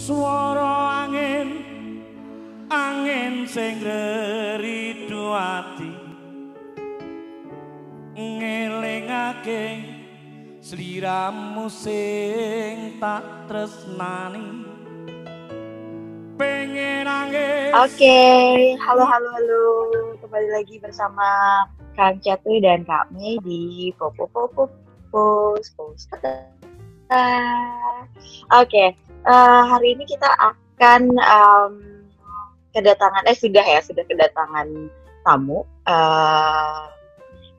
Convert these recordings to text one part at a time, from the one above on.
Swara angin, angin sing ngridu ati, ngelingake sliramu sing tak tresnani. Pengen angin. Oke, halo. Kembali lagi bersama Kang Catuy dan Kak Mei di Post. Oke, hari ini kita akan sudah kedatangan tamu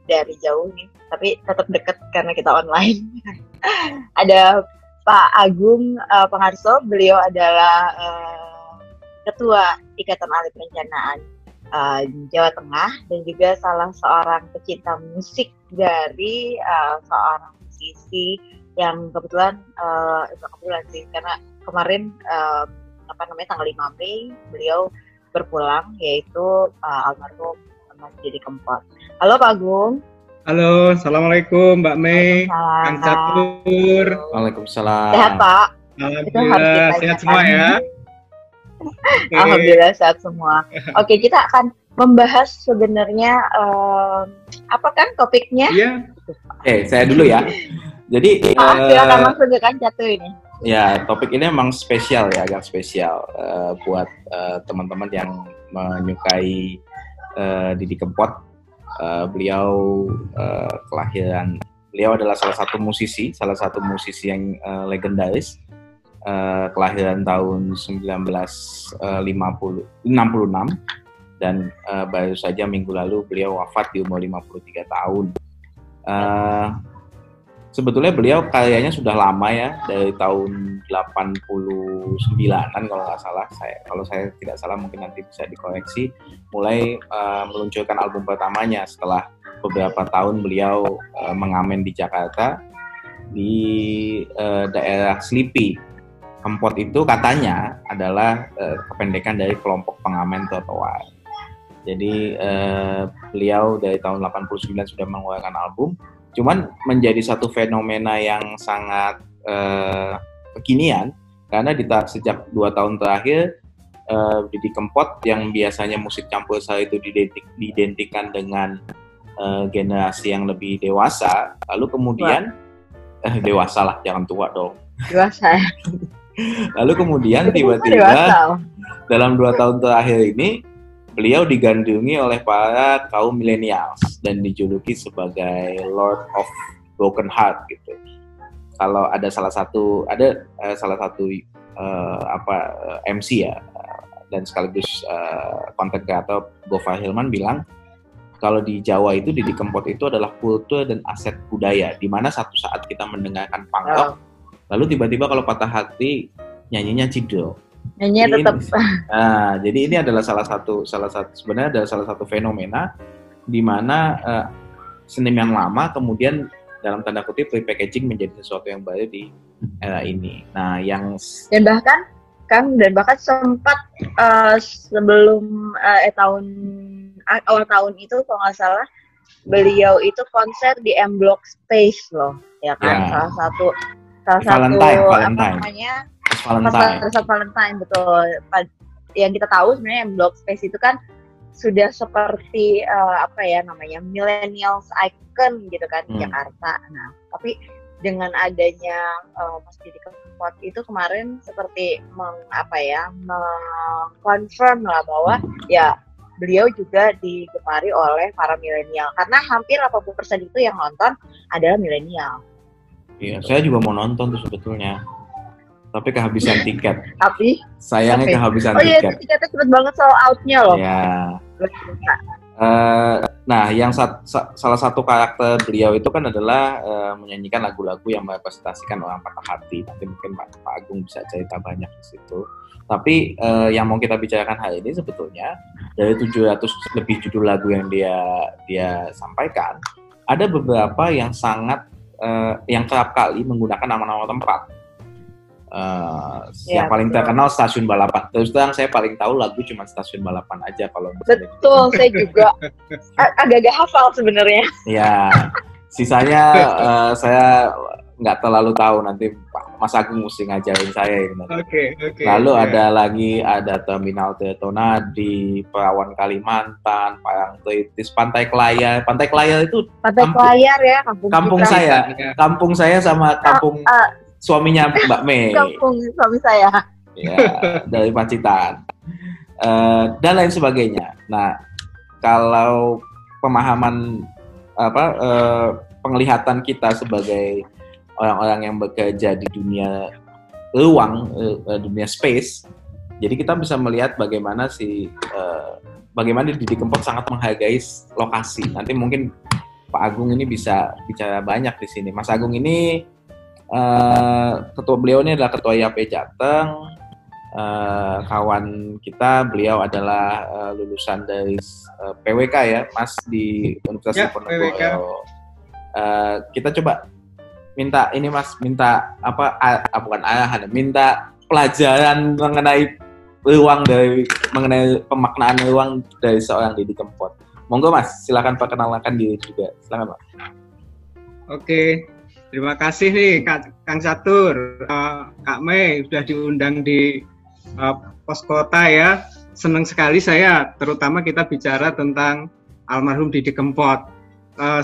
dari jauh nih, tapi tetap dekat karena kita online. Ada Pak Agung Pangarso, beliau adalah Ketua Ikatan Ahli Perencanaan Jawa Tengah dan juga salah seorang pecinta musik dari seorang musisi yang kebetulan sih, karena kemarin tanggal 5 Mei beliau berpulang, yaitu almarhum Mas Didi Kempot. Halo Pak Agung. Halo, assalamualaikum Mbak Mei, Kang Catur. Waalaikumsalam. Sehat Pak? Alhamdulillah, sehat semua ya. Okay. Alhamdulillah sehat semua. Oke, kita akan membahas sebenarnya apa kan topiknya? Iya. Oke, saya dulu ya. Jadi silakan langsung ke Kang Catur ini. Ya, topik ini memang spesial ya, agak spesial buat teman-teman yang menyukai Didi Kempot. Beliau adalah salah satu musisi yang legendaris. Kelahiran tahun 1966 dan baru saja minggu lalu beliau wafat di umur 53 tahun. Sebetulnya beliau karyanya sudah lama ya, dari tahun 89-an kalau saya tidak salah, mungkin nanti bisa dikoreksi, mulai meluncurkan album pertamanya setelah beberapa tahun beliau mengamen di Jakarta di daerah Selipi. Kempot itu katanya adalah kependekan dari kelompok pengamen trotoar. Jadi beliau dari tahun 89 sudah mengeluarkan album, cuman menjadi satu fenomena yang sangat kekinian karena sejak 2 tahun terakhir Didi Kempot yang biasanya musik campur sari itu diidentikan dengan generasi yang lebih dewasa, lalu kemudian dewasa lah, jangan tua dong. Dewasa. Lalu kemudian tiba-tiba dalam 2 tahun terakhir ini beliau digandrungi oleh para kaum millennials dan dijuluki sebagai Lord of Broken Heart gitu. Kalau ada salah satu MC ya dan sekaligus content creator Gofar Hilman bilang kalau di Jawa itu Didi Kempot itu adalah kultur dan aset budaya, di mana satu saat kita mendengarkan punk rock, lalu tiba-tiba kalau patah hati nyanyinya cidro. Nyanyinya tetap. Nah, jadi ini adalah salah satu fenomena di mana seniman lama kemudian dalam tanda kutip repackaging menjadi sesuatu yang baru di era ini. Nah, dan bahkan sempat sebelum awal tahun itu kalau nggak salah beliau itu konser di M Block Space loh, ya kan? Ya. Salah Valentine. Valentine, betul. Yang kita tahu sebenarnya M Block Space itu kan sudah seperti millennials icon gitu kan di Jakarta. Nah, tapi dengan adanya Mas Didi Kempot itu kemarin seperti mengkonfirm lah bahwa ya beliau juga digemari oleh para milenial karena hampir 80% itu yang nonton adalah milenial. Iya, saya juga mau nonton tuh sebetulnya. Tapi kehabisan tiket. Sayangnya kehabisan tiket. Oh iya, tiketnya cepet banget sold out-nya loh. Ya. Nah, yang salah satu karakter beliau itu kan adalah menyanyikan lagu-lagu yang merepresentasikan orang patah hati. Nanti mungkin Pak Agung bisa cerita banyak di situ. Tapi yang mau kita bicarakan hari ini sebetulnya dari 700 lebih judul lagu yang dia sampaikan, ada beberapa yang sangat yang kerap kali menggunakan nama-nama tempat. Yang paling terkenal Stasiun Balapan. Terus terang saya paling tahu lagu cuma Stasiun Balapan aja kalau betul, saya juga agak-agak hafal sebenarnya. Ya, sisanya saya nggak terlalu tahu, nanti Mas Agung mesti ngajarin saya ini. Oke. Lalu ada Terminal Tirtonadi, Perawan Kalimantan, Parangtritis, Pantai Kelayar. Pantai Kelayar itu Pantai Kelayar ya, kampung kita. saya. Kampung saya sama kampung suaminya Mbak Mei. Kampung suami saya. Ya, dari Pacitan. Dan lain sebagainya. Nah, kalau pemahaman penglihatan kita sebagai orang-orang yang bekerja di dunia ruang, dunia space, jadi kita bisa melihat bagaimana bagaimana Didi Kempot sangat menghargai lokasi. Nanti mungkin Pak Agung ini bisa bicara banyak di sini. Mas Agung ini ketua beliau ini adalah ketua IAP Jateng, kawan kita, beliau adalah lulusan dari PWK ya, Mas, di Universitas Diponegoro. Kita coba minta ini Mas, minta bukan arahan, minta pelajaran mengenai pemaknaan ruang dari seorang Didi Kempot. Monggo Mas, silakan perkenalkan diri juga. Silakan Pak. Oke, terima kasih nih Kang Catur, Kak Mei sudah diundang di Pos Kota ya. Senang sekali saya, terutama kita bicara tentang almarhum Didi Kempot.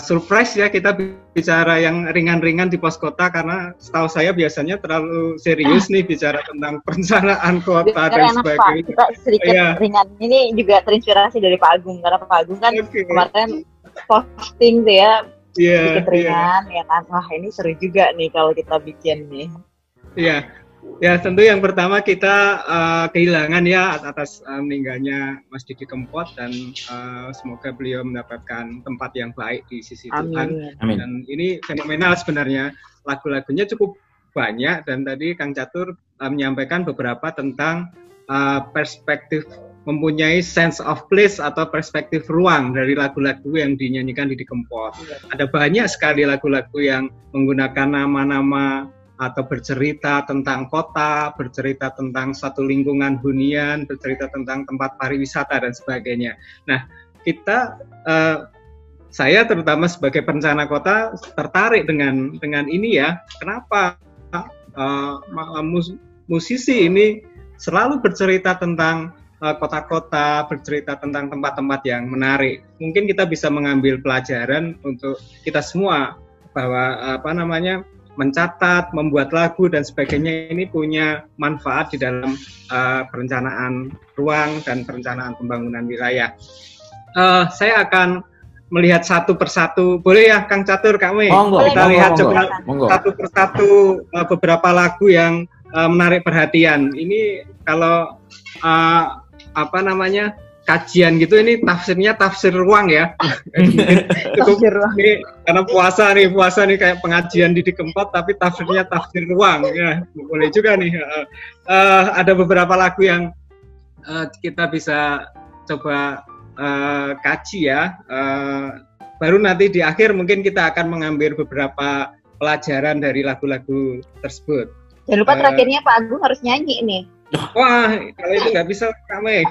Surprise ya kita bicara yang ringan-ringan di Pos Kota, karena setahu saya biasanya terlalu serius nih bicara tentang perencanaan kota dan sebagainya. Kita sedikit ringan. Ini juga terinspirasi dari Pak Agung, karena Pak Agung kan kemarin posting tuh ya, sedikit ringan ya kan. Wah, ini seru juga nih kalau kita bikin nih. Iya. Ya, tentu yang pertama kita kehilangan ya atas meninggalnya Mas Didi Kempot, dan semoga beliau mendapatkan tempat yang baik di sisi Tuhan. Amin. Dan ini fenomenal sebenarnya, lagu-lagunya cukup banyak, dan tadi Kang Catur menyampaikan beberapa tentang perspektif, mempunyai sense of place atau perspektif ruang dari lagu-lagu yang dinyanyikan Didi Kempot. Ada banyak sekali lagu-lagu yang menggunakan nama-nama atau bercerita tentang kota, bercerita tentang satu lingkungan hunian, bercerita tentang tempat pariwisata dan sebagainya. Nah, saya terutama sebagai perencana kota tertarik dengan ini ya. Kenapa musisi ini selalu bercerita tentang kota-kota, bercerita tentang tempat-tempat yang menarik. Mungkin kita bisa mengambil pelajaran untuk kita semua bahwa mencatat, membuat lagu dan sebagainya ini punya manfaat di dalam perencanaan ruang dan perencanaan pembangunan wilayah. Saya akan melihat satu persatu, boleh ya Kang Catur, Kak Mei? Kita lihat coba satu persatu beberapa lagu yang menarik perhatian. Ini kalau kajian gitu, ini tafsirnya tafsir ruang ya. Cukup ini karena puasa nih kayak pengajian Didi Kempot tapi tafsirnya tafsir ruang ya. Boleh juga nih. Ada beberapa lagu yang kita bisa coba kaji ya. Baru nanti di akhir mungkin kita akan mengambil beberapa pelajaran dari lagu-lagu tersebut. Jangan lupa terakhirnya Pak Agung harus nyanyi nih. Wah, kalau itu nggak bisa kami.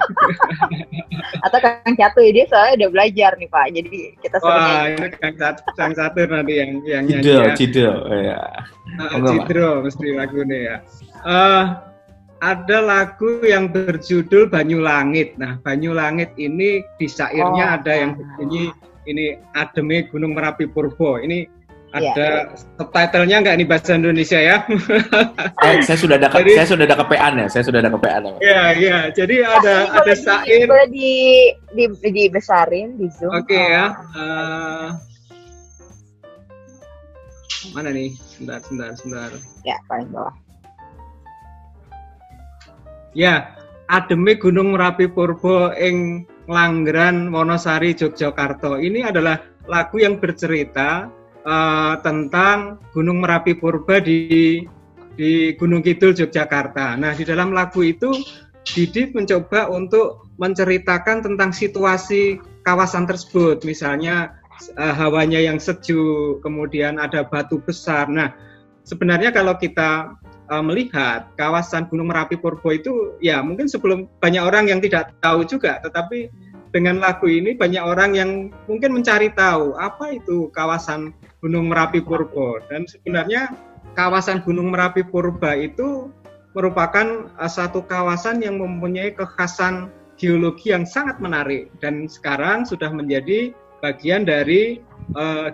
Atau Kang Catur, dia soalnya udah belajar nih Pak, jadi kita suruh nyanyi. Wah, ini Kang Catur nanti yang nyanyi ya. Cidro, ya. Cidro mesti lagu nih ya. Ada lagu yang berjudul Banyu Langit. Nah, Banyu Langit ini di syairnya ada yang berbunyi ini Ademe Gunung Merapi Purbo. Ini ada subtitlenya nggak nih bahasa Indonesia ya? Saya sudah ada KPA-an ya. Iya. Jadi ada syair. Boleh dibesarin di Zoom. Oke ya. Mana nih? Sebentar. Ya, paling bawah. Ya, Ademe Gunung Merapi Purbo ing Langgran Wonosari Yogyakarta. Ini adalah lagu yang bercerita tentang Gunung Merapi Purba di Gunung Kidul Yogyakarta. Nah, di dalam lagu itu Didi mencoba untuk menceritakan tentang situasi kawasan tersebut. Misalnya hawanya yang sejuk, kemudian ada batu besar. Nah, sebenarnya kalau kita melihat kawasan Gunung Merapi Purbo itu ya mungkin sebelum banyak orang yang tidak tahu juga, tetapi dengan lagu ini banyak orang yang mungkin mencari tahu apa itu kawasan Gunung Merapi Purbo. Dan sebenarnya kawasan Gunung Merapi Purba itu merupakan satu kawasan yang mempunyai kekhasan geologi yang sangat menarik dan sekarang sudah menjadi bagian dari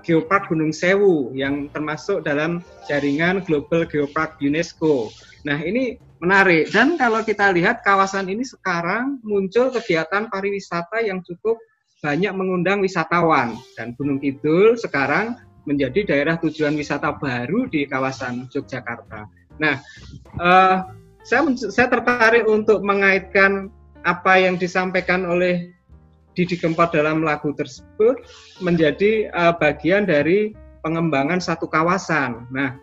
Geopark Gunung Sewu yang termasuk dalam jaringan Global Geopark UNESCO. Nah, ini menarik dan kalau kita lihat kawasan ini sekarang muncul kegiatan pariwisata yang cukup banyak mengundang wisatawan dan Gunung Kidul sekarang menjadi daerah tujuan wisata baru di kawasan Yogyakarta. Nah, saya tertarik untuk mengaitkan apa yang disampaikan oleh Didi Kempot dalam lagu tersebut menjadi bagian dari pengembangan satu kawasan. Nah,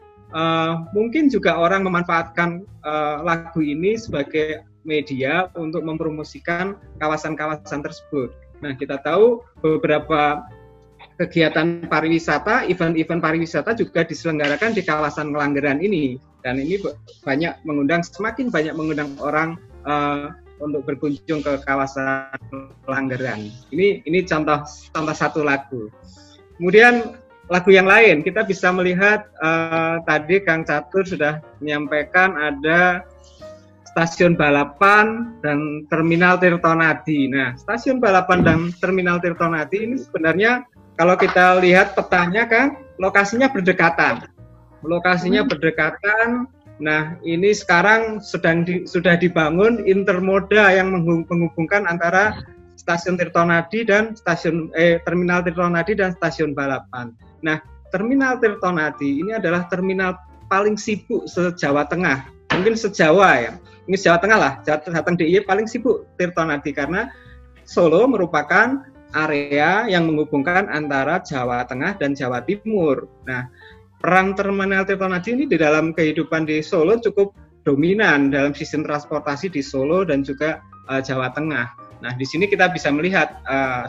mungkin juga orang memanfaatkan lagu ini sebagai media untuk mempromosikan kawasan-kawasan tersebut. Nah, kita tahu beberapa kegiatan pariwisata, event-event pariwisata juga diselenggarakan di kawasan Ngelanggeran ini, dan ini semakin banyak mengundang orang untuk berkunjung ke kawasan Ngelanggeran. Ini contoh satu lagu. Kemudian lagu yang lain kita bisa melihat tadi Kang Catur sudah menyampaikan ada stasiun balapan dan terminal Tirtonadi. Nah, stasiun balapan dan terminal Tirtonadi ini sebenarnya kalau kita lihat petanya kan lokasinya berdekatan. Nah, ini sekarang sudah dibangun intermoda yang menghubungkan antara stasiun Tirtonadi dan terminal Tirtonadi dan stasiun balapan. Nah, terminal Tirtonadi ini adalah terminal paling sibuk se-Jawa Tengah. Mungkin se-Jawa ya. Ini Jawa Tengah lah, Jateng DIY paling sibuk Tirtonadi karena Solo merupakan area yang menghubungkan antara Jawa Tengah dan Jawa Timur. Nah, peran terminal Tirtonadi ini di dalam kehidupan di Solo cukup dominan dalam sistem transportasi di Solo dan juga Jawa Tengah. Nah, di sini kita bisa melihat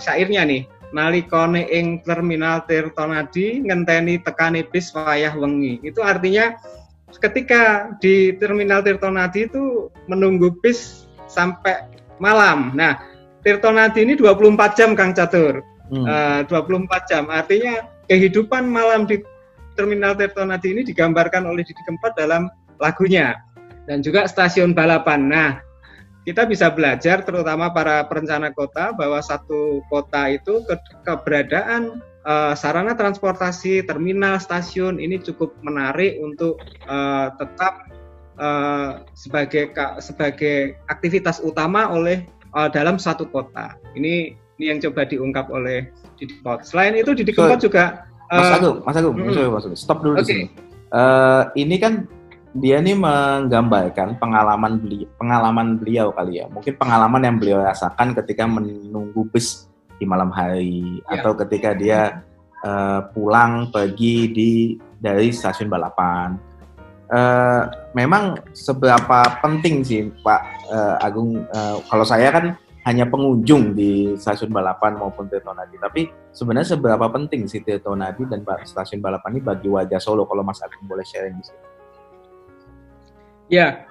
syairnya nih. Nalikone ing terminal Tirtonadi ngenteni tekane bis wayah wengi. Itu artinya ketika di terminal Tirtonadi itu menunggu bis sampai malam. Nah, Tirtonadi ini 24 jam Kang Catur. 24 jam. Artinya kehidupan malam di terminal Tirtonadi ini digambarkan oleh Didi Kempot dalam lagunya. Dan juga stasiun balapan. Nah, kita bisa belajar terutama para perencana kota bahwa satu kota itu keberadaan sarana transportasi, terminal, stasiun ini cukup menarik untuk tetap sebagai aktivitas utama dalam satu kota. Ini yang coba diungkap oleh Didi Kempot. Selain itu Didi Kempot juga Mas Agung, stop dulu di sini. Ini kan dia nih menggambarkan pengalaman beliau kali ya. Mungkin pengalaman yang beliau rasakan ketika menunggu bus di malam hari atau ketika dia pulang pergi dari stasiun balapan. Memang seberapa penting sih Pak Agung, kalau saya kan hanya pengunjung di stasiun balapan maupun Tirtonadi, tapi sebenarnya seberapa penting sih Tirtonadi dan stasiun balapan ini bagi warga Solo, kalau Mas Agung boleh sharing di sini. Ya,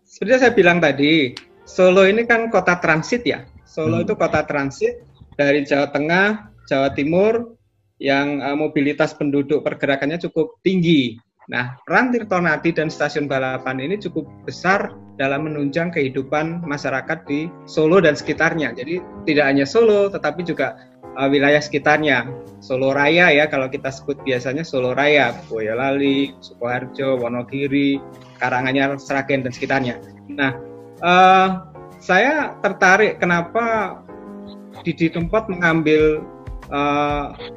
seperti saya bilang tadi, Solo ini kan kota transit ya. Solo itu kota transit dari Jawa Tengah, Jawa Timur, yang mobilitas penduduk pergerakannya cukup tinggi. Nah, peran Tirtonadi dan stasiun balapan ini cukup besar dalam menunjang kehidupan masyarakat di Solo dan sekitarnya. Jadi tidak hanya Solo, tetapi juga wilayah sekitarnya. Solo Raya ya, kalau kita sebut biasanya Solo Raya, Boyolali, Sukoharjo, Wonogiri, Karanganyar, Sragen dan sekitarnya. Nah, saya tertarik kenapa Didi Kempot mengambil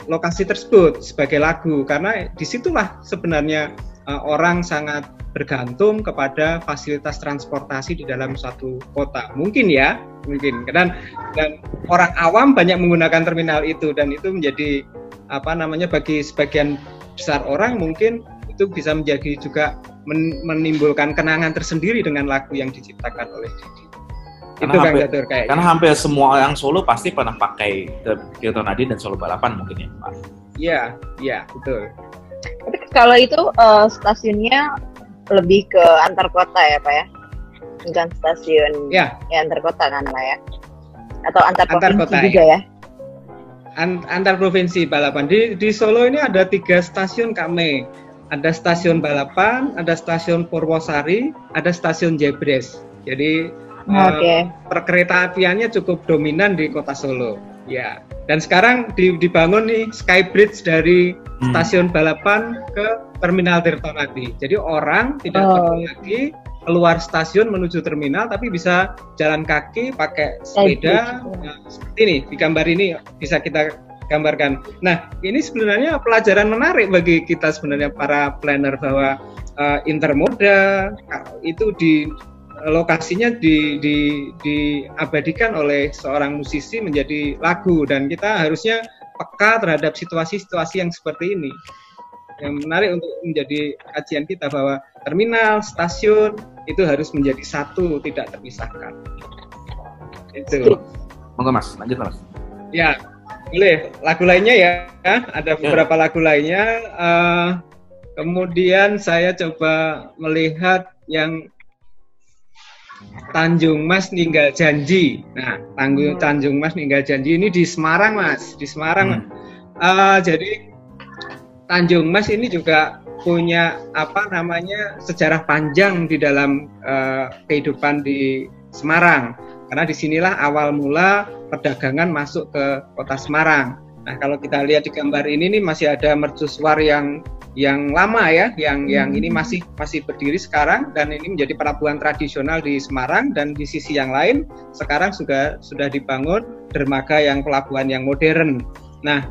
lokasi tersebut sebagai lagu, karena disitulah sebenarnya orang sangat bergantung kepada fasilitas transportasi di dalam suatu kota. Mungkin dan orang awam banyak menggunakan terminal itu, dan itu menjadi bagi sebagian besar orang mungkin itu bisa menjadi juga menimbulkan kenangan tersendiri dengan lagu yang diciptakan oleh Didi. Karena hampir semua orang Solo pasti pernah pakai Tirtonadi dan Solo Balapan mungkin ya Pak. Iya, betul. Tapi kalau itu stasiunnya lebih ke antar kota ya Pak ya? Bukan stasiun antar kota kan Pak ya? Atau antar provinsi juga ya? Antar provinsi balapan. Di Solo ini ada 3 stasiun kami. ada stasiun balapan, ada stasiun Purwosari, ada stasiun Jebres. Jadi perkereta apiannya cukup dominan di Kota Solo. Ya. Dan sekarang dibangun nih Skybridge dari stasiun balapan ke Terminal Tirtonadi. Jadi orang tidak perlu lagi keluar stasiun menuju terminal, tapi bisa jalan kaki, pakai sepeda. Nah, seperti ini, di gambar ini bisa kita gambarkan. Nah, ini sebenarnya pelajaran menarik bagi kita sebenarnya para planner, bahwa intermoda itu lokasinya diabadikan oleh seorang musisi menjadi lagu, dan kita harusnya peka terhadap situasi-situasi yang seperti ini. Yang menarik untuk menjadi kajian kita, bahwa terminal, stasiun itu harus menjadi satu, tidak terpisahkan. Itu. Monggo Mas, lanjut Mas. Ya, boleh. Lagu lainnya ya, ada beberapa lagu lainnya. Kemudian saya coba melihat yang Tanjung Mas Ninggal Janji. Nah, Tanjung Mas Ninggal Janji ini di Semarang, Mas. Di Semarang. Jadi Tanjung Mas ini juga punya sejarah panjang di dalam kehidupan di Semarang, karena disinilah awal mula perdagangan masuk ke kota Semarang. Nah, kalau kita lihat di gambar ini nih, masih ada mercusuar yang lama ya, yang ini masih berdiri sekarang, dan ini menjadi pelabuhan tradisional di Semarang. Dan di sisi yang lain sekarang sudah dibangun dermaga yang pelabuhan yang modern. Nah,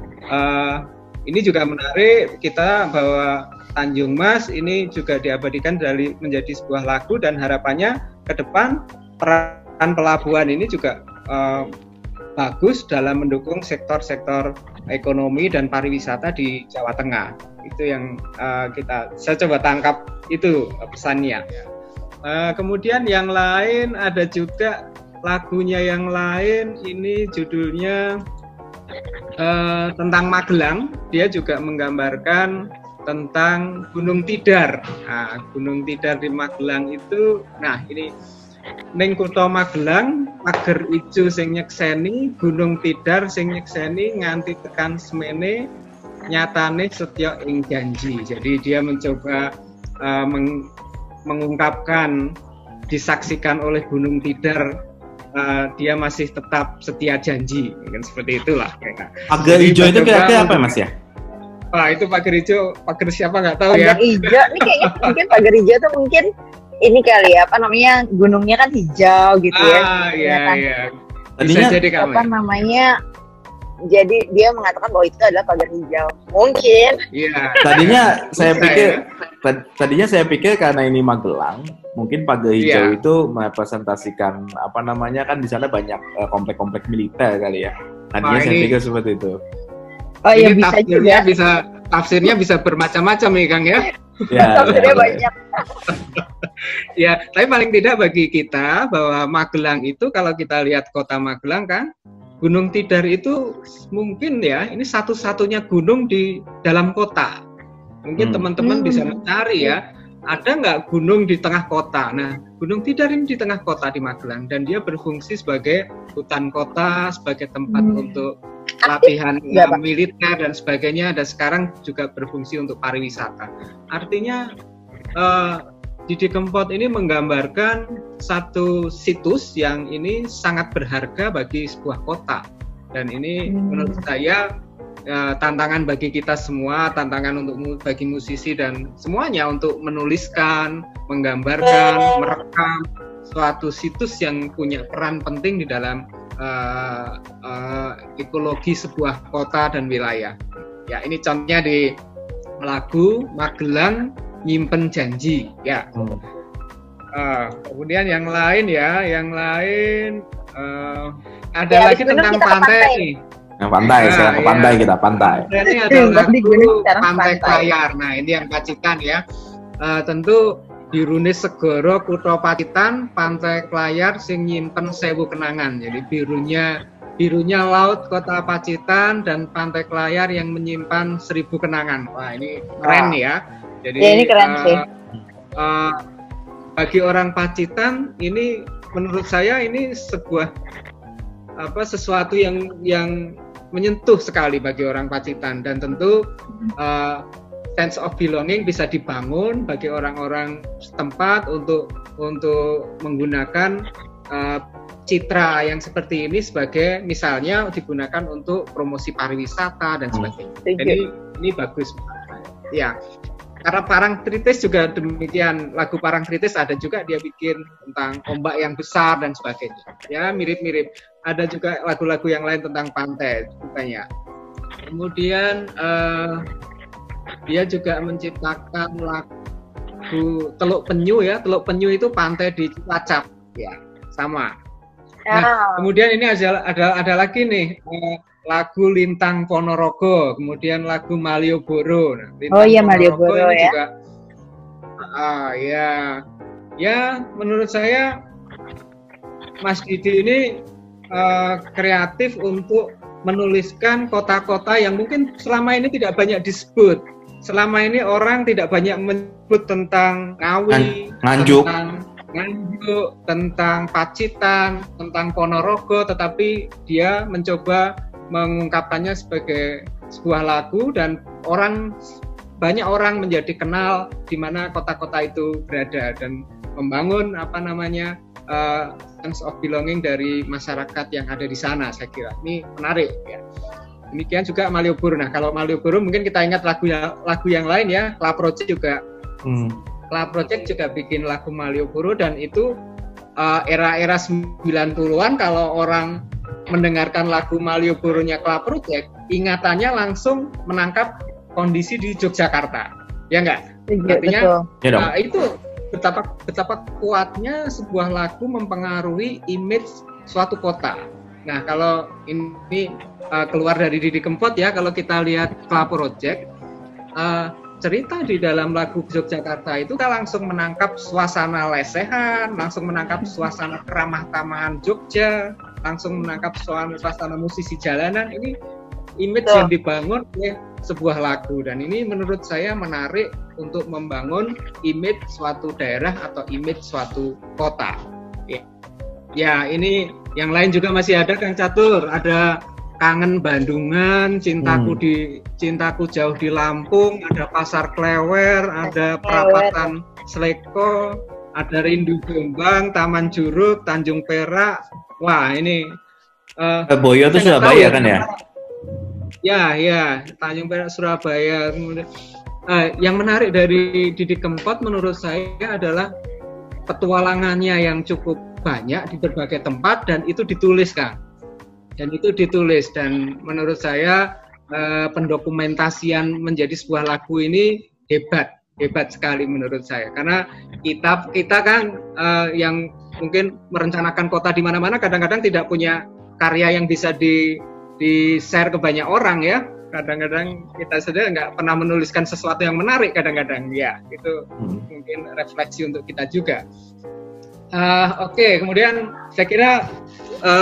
ini juga menarik kita, bahwa Tanjung Mas ini juga diabadikan menjadi sebuah lagu, dan harapannya ke depan peran pelabuhan ini juga bagus dalam mendukung sektor-sektor ekonomi dan pariwisata di Jawa Tengah. Itu yang saya coba tangkap itu pesannya. Kemudian yang lain ada juga lagunya yang lain, ini judulnya tentang Magelang. Dia juga menggambarkan tentang Gunung Tidar. Nah, Gunung Tidar di Magelang itu, nah ini ning kutha Magelang, pager ijo sing nyekseni, Gunung Tidar sing nyekseni, nganti tekan semene, nyatane setya ing janji. Jadi dia mencoba mengungkapkan, disaksikan oleh Gunung Tidar, dia masih tetap setia janji, kan seperti itulah. Pager hijau itu kira-kira apa Mas ya? Itu pager hijau, pager siapa nggak tahu ya. Pager hijau, ini kayaknya mungkin pager hijau tuh mungkin ini kali ya, gunungnya kan hijau gitu ya. Iya. Tadinya jadi jadi dia mengatakan bahwa itu adalah pagar hijau. Mungkin. Iya. Tadinya saya pikir karena ini Magelang, mungkin pagar hijau itu merepresentasikan kan di sana banyak komplek-komplek militer kali ya. Tadinya saya pikir seperti itu. Oh iya, bisa juga. Tafsirnya bisa bermacam-macam nih Kang ya. Tafsirnya banyak. Ya, tapi paling tidak bagi kita bahwa Magelang itu, kalau kita lihat kota Magelang kan, Gunung Tidar itu mungkin ya, ini satu-satunya gunung di dalam kota. Mungkin teman-teman bisa mencari ya, ada nggak gunung di tengah kota? Nah, Gunung Tidar ini di tengah kota di Magelang, dan dia berfungsi sebagai hutan kota, sebagai tempat untuk latihan militer dan sebagainya, dan sekarang juga berfungsi untuk pariwisata. Artinya Didi Kempot ini menggambarkan satu situs yang ini sangat berharga bagi sebuah kota, dan ini menurut saya tantangan bagi kita semua, tantangan bagi musisi dan semuanya untuk menuliskan, menggambarkan, merekam suatu situs yang punya peran penting di dalam ekologi sebuah kota dan wilayah. Ya, ini contohnya di lagu Magelang Nyimpen Janji ya. Kemudian yang lain ada lagi tentang pantai nih. Yang pantai, sekarang ke pantai kita, pantai. Ini ada lagu Pantai Klayar. Nah, ini yang Pacitan ya. Tentu birune segara kutha Pacitan, Pantai Klayar sing nyimpen 1000 kenangan. Jadi birunya laut kota Pacitan dan Pantai Klayar yang menyimpan 1000 kenangan. Wah, ini keren ya. Jadi ya, ini keren sih. Bagi orang Pacitan ini, menurut saya ini sebuah sesuatu yang menyentuh sekali bagi orang Pacitan, dan tentu sense of belonging bisa dibangun bagi orang-orang setempat untuk menggunakan citra yang seperti ini sebagai misalnya digunakan untuk promosi pariwisata dan sebagainya. Jadi ini bagus. Ya, karena Parangtritis juga demikian. Lagu Parangtritis ada juga dia bikin tentang ombak yang besar dan sebagainya. Ya, mirip-mirip. Ada juga lagu-lagu yang lain tentang pantai, bukannya. Kemudian dia juga menciptakan lagu Teluk Penyu ya. Teluk Penyu itu pantai di Cilacap, ya, sama. Nah, kemudian ini ada lagi nih lagu Lintang Ponorogo, kemudian lagu Malioboro. Nah, Malioboro ini ya. Juga, ya menurut saya Mas Didi ini kreatif untuk menuliskan kota-kota yang mungkin selama ini tidak banyak disebut. Selama ini orang tidak banyak menyebut tentang Ngawi, Nganjuk, tentang Pacitan, tentang Ponorogo, tetapi dia mencoba mengungkapkannya sebagai sebuah lagu dan banyak orang menjadi kenal di mana kota-kota itu berada dan membangun sense of belonging dari masyarakat yang ada di sana. Saya kira ini menarik ya. Demikian juga Malioboro. Nah, kalau Malioboro mungkin kita ingat lagu yang lain ya, Club Project juga. Club Project juga bikin lagu Malioboro dan itu era-era 90-an kalau orang mendengarkan lagu Malioboro-nya Club Project, ingatannya langsung menangkap kondisi di Yogyakarta. Ya enggak? Artinya itu betapa kuatnya sebuah lagu mempengaruhi image suatu kota. Nah, kalau ini keluar dari Didi Kempot ya, kalau kita lihat Club Project, cerita di dalam lagu Yogyakarta itu kita langsung menangkap suasana lesehan, langsung menangkap suasana keramah-tamahan Jogja, langsung menangkap suasana musisi jalanan. Ini image yang dibangun oleh sebuah lagu dan ini menurut saya menarik untuk membangun image suatu daerah atau image suatu kota. Ya, ini yang lain juga masih ada Kang Catur, ada Kangen Bandungan, Cintaku Jauh di Lampung, ada Pasar Klewer, ada Perapatan Sleko, ada Rindu Jombang, Taman Juruk, Tanjung Perak. Wah, ini Boyo itu Surabaya kan ya? Ya, Tanjung Perak Surabaya. Yang menarik dari Didi Kempot menurut saya adalah petualangannya yang cukup banyak di berbagai tempat dan itu dituliskan. Dan menurut saya pendokumentasian menjadi sebuah lagu ini hebat sekali menurut saya, karena kita kan yang mungkin merencanakan kota di mana-mana kadang-kadang tidak punya karya yang bisa di-share ke banyak orang ya. Kadang-kadang kita saja nggak pernah menuliskan sesuatu yang menarik kadang-kadang ya, itu mungkin refleksi untuk kita juga. Oke, kemudian saya kira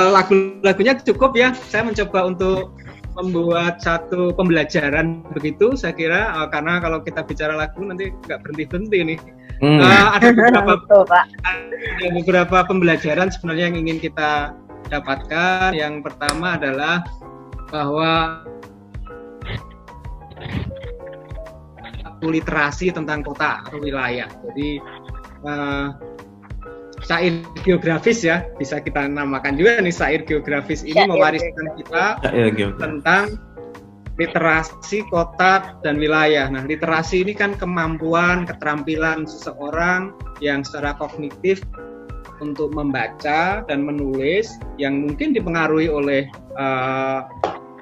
lagu-lagunya cukup ya. Saya mencoba untuk membuat satu pembelajaran begitu. Saya kira karena kalau kita bicara lagu nanti nggak berhenti-berhenti nih. Ada beberapa pembelajaran sebenarnya yang ingin kita dapatkan. Yang pertama adalah bahwa literasi tentang kota atau wilayah. Jadi syair geografis ya, bisa kita namakan juga nih syair geografis ini mewariskan kita tentang literasi kota dan wilayah. Nah, literasi ini kan kemampuan, keterampilan seseorang yang secara kognitif untuk membaca dan menulis yang mungkin dipengaruhi oleh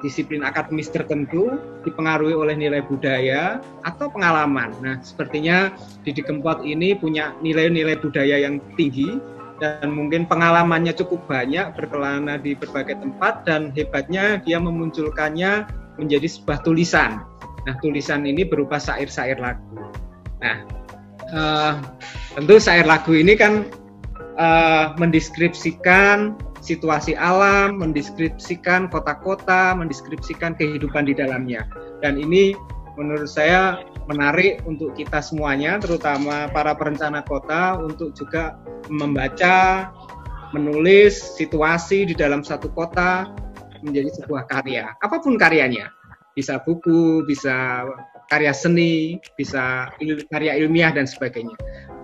disiplin akademis tertentu, dipengaruhi oleh nilai budaya atau pengalaman. Nah, sepertinya Didi Kempot ini punya nilai-nilai budaya yang tinggi dan mungkin pengalamannya cukup banyak berkelana di berbagai tempat dan hebatnya dia memunculkannya menjadi sebuah tulisan. Nah, tulisan ini berupa syair-syair lagu. Nah, tentu syair lagu ini kan mendeskripsikan situasi alam, mendeskripsikan kota-kota, mendeskripsikan kehidupan di dalamnya. Dan ini menurut saya menarik untuk kita semuanya, terutama para perencana kota, untuk juga membaca, menulis situasi di dalam satu kota menjadi sebuah karya. Apapun karyanya, bisa buku, bisa karya seni, bisa karya ilmiah dan sebagainya.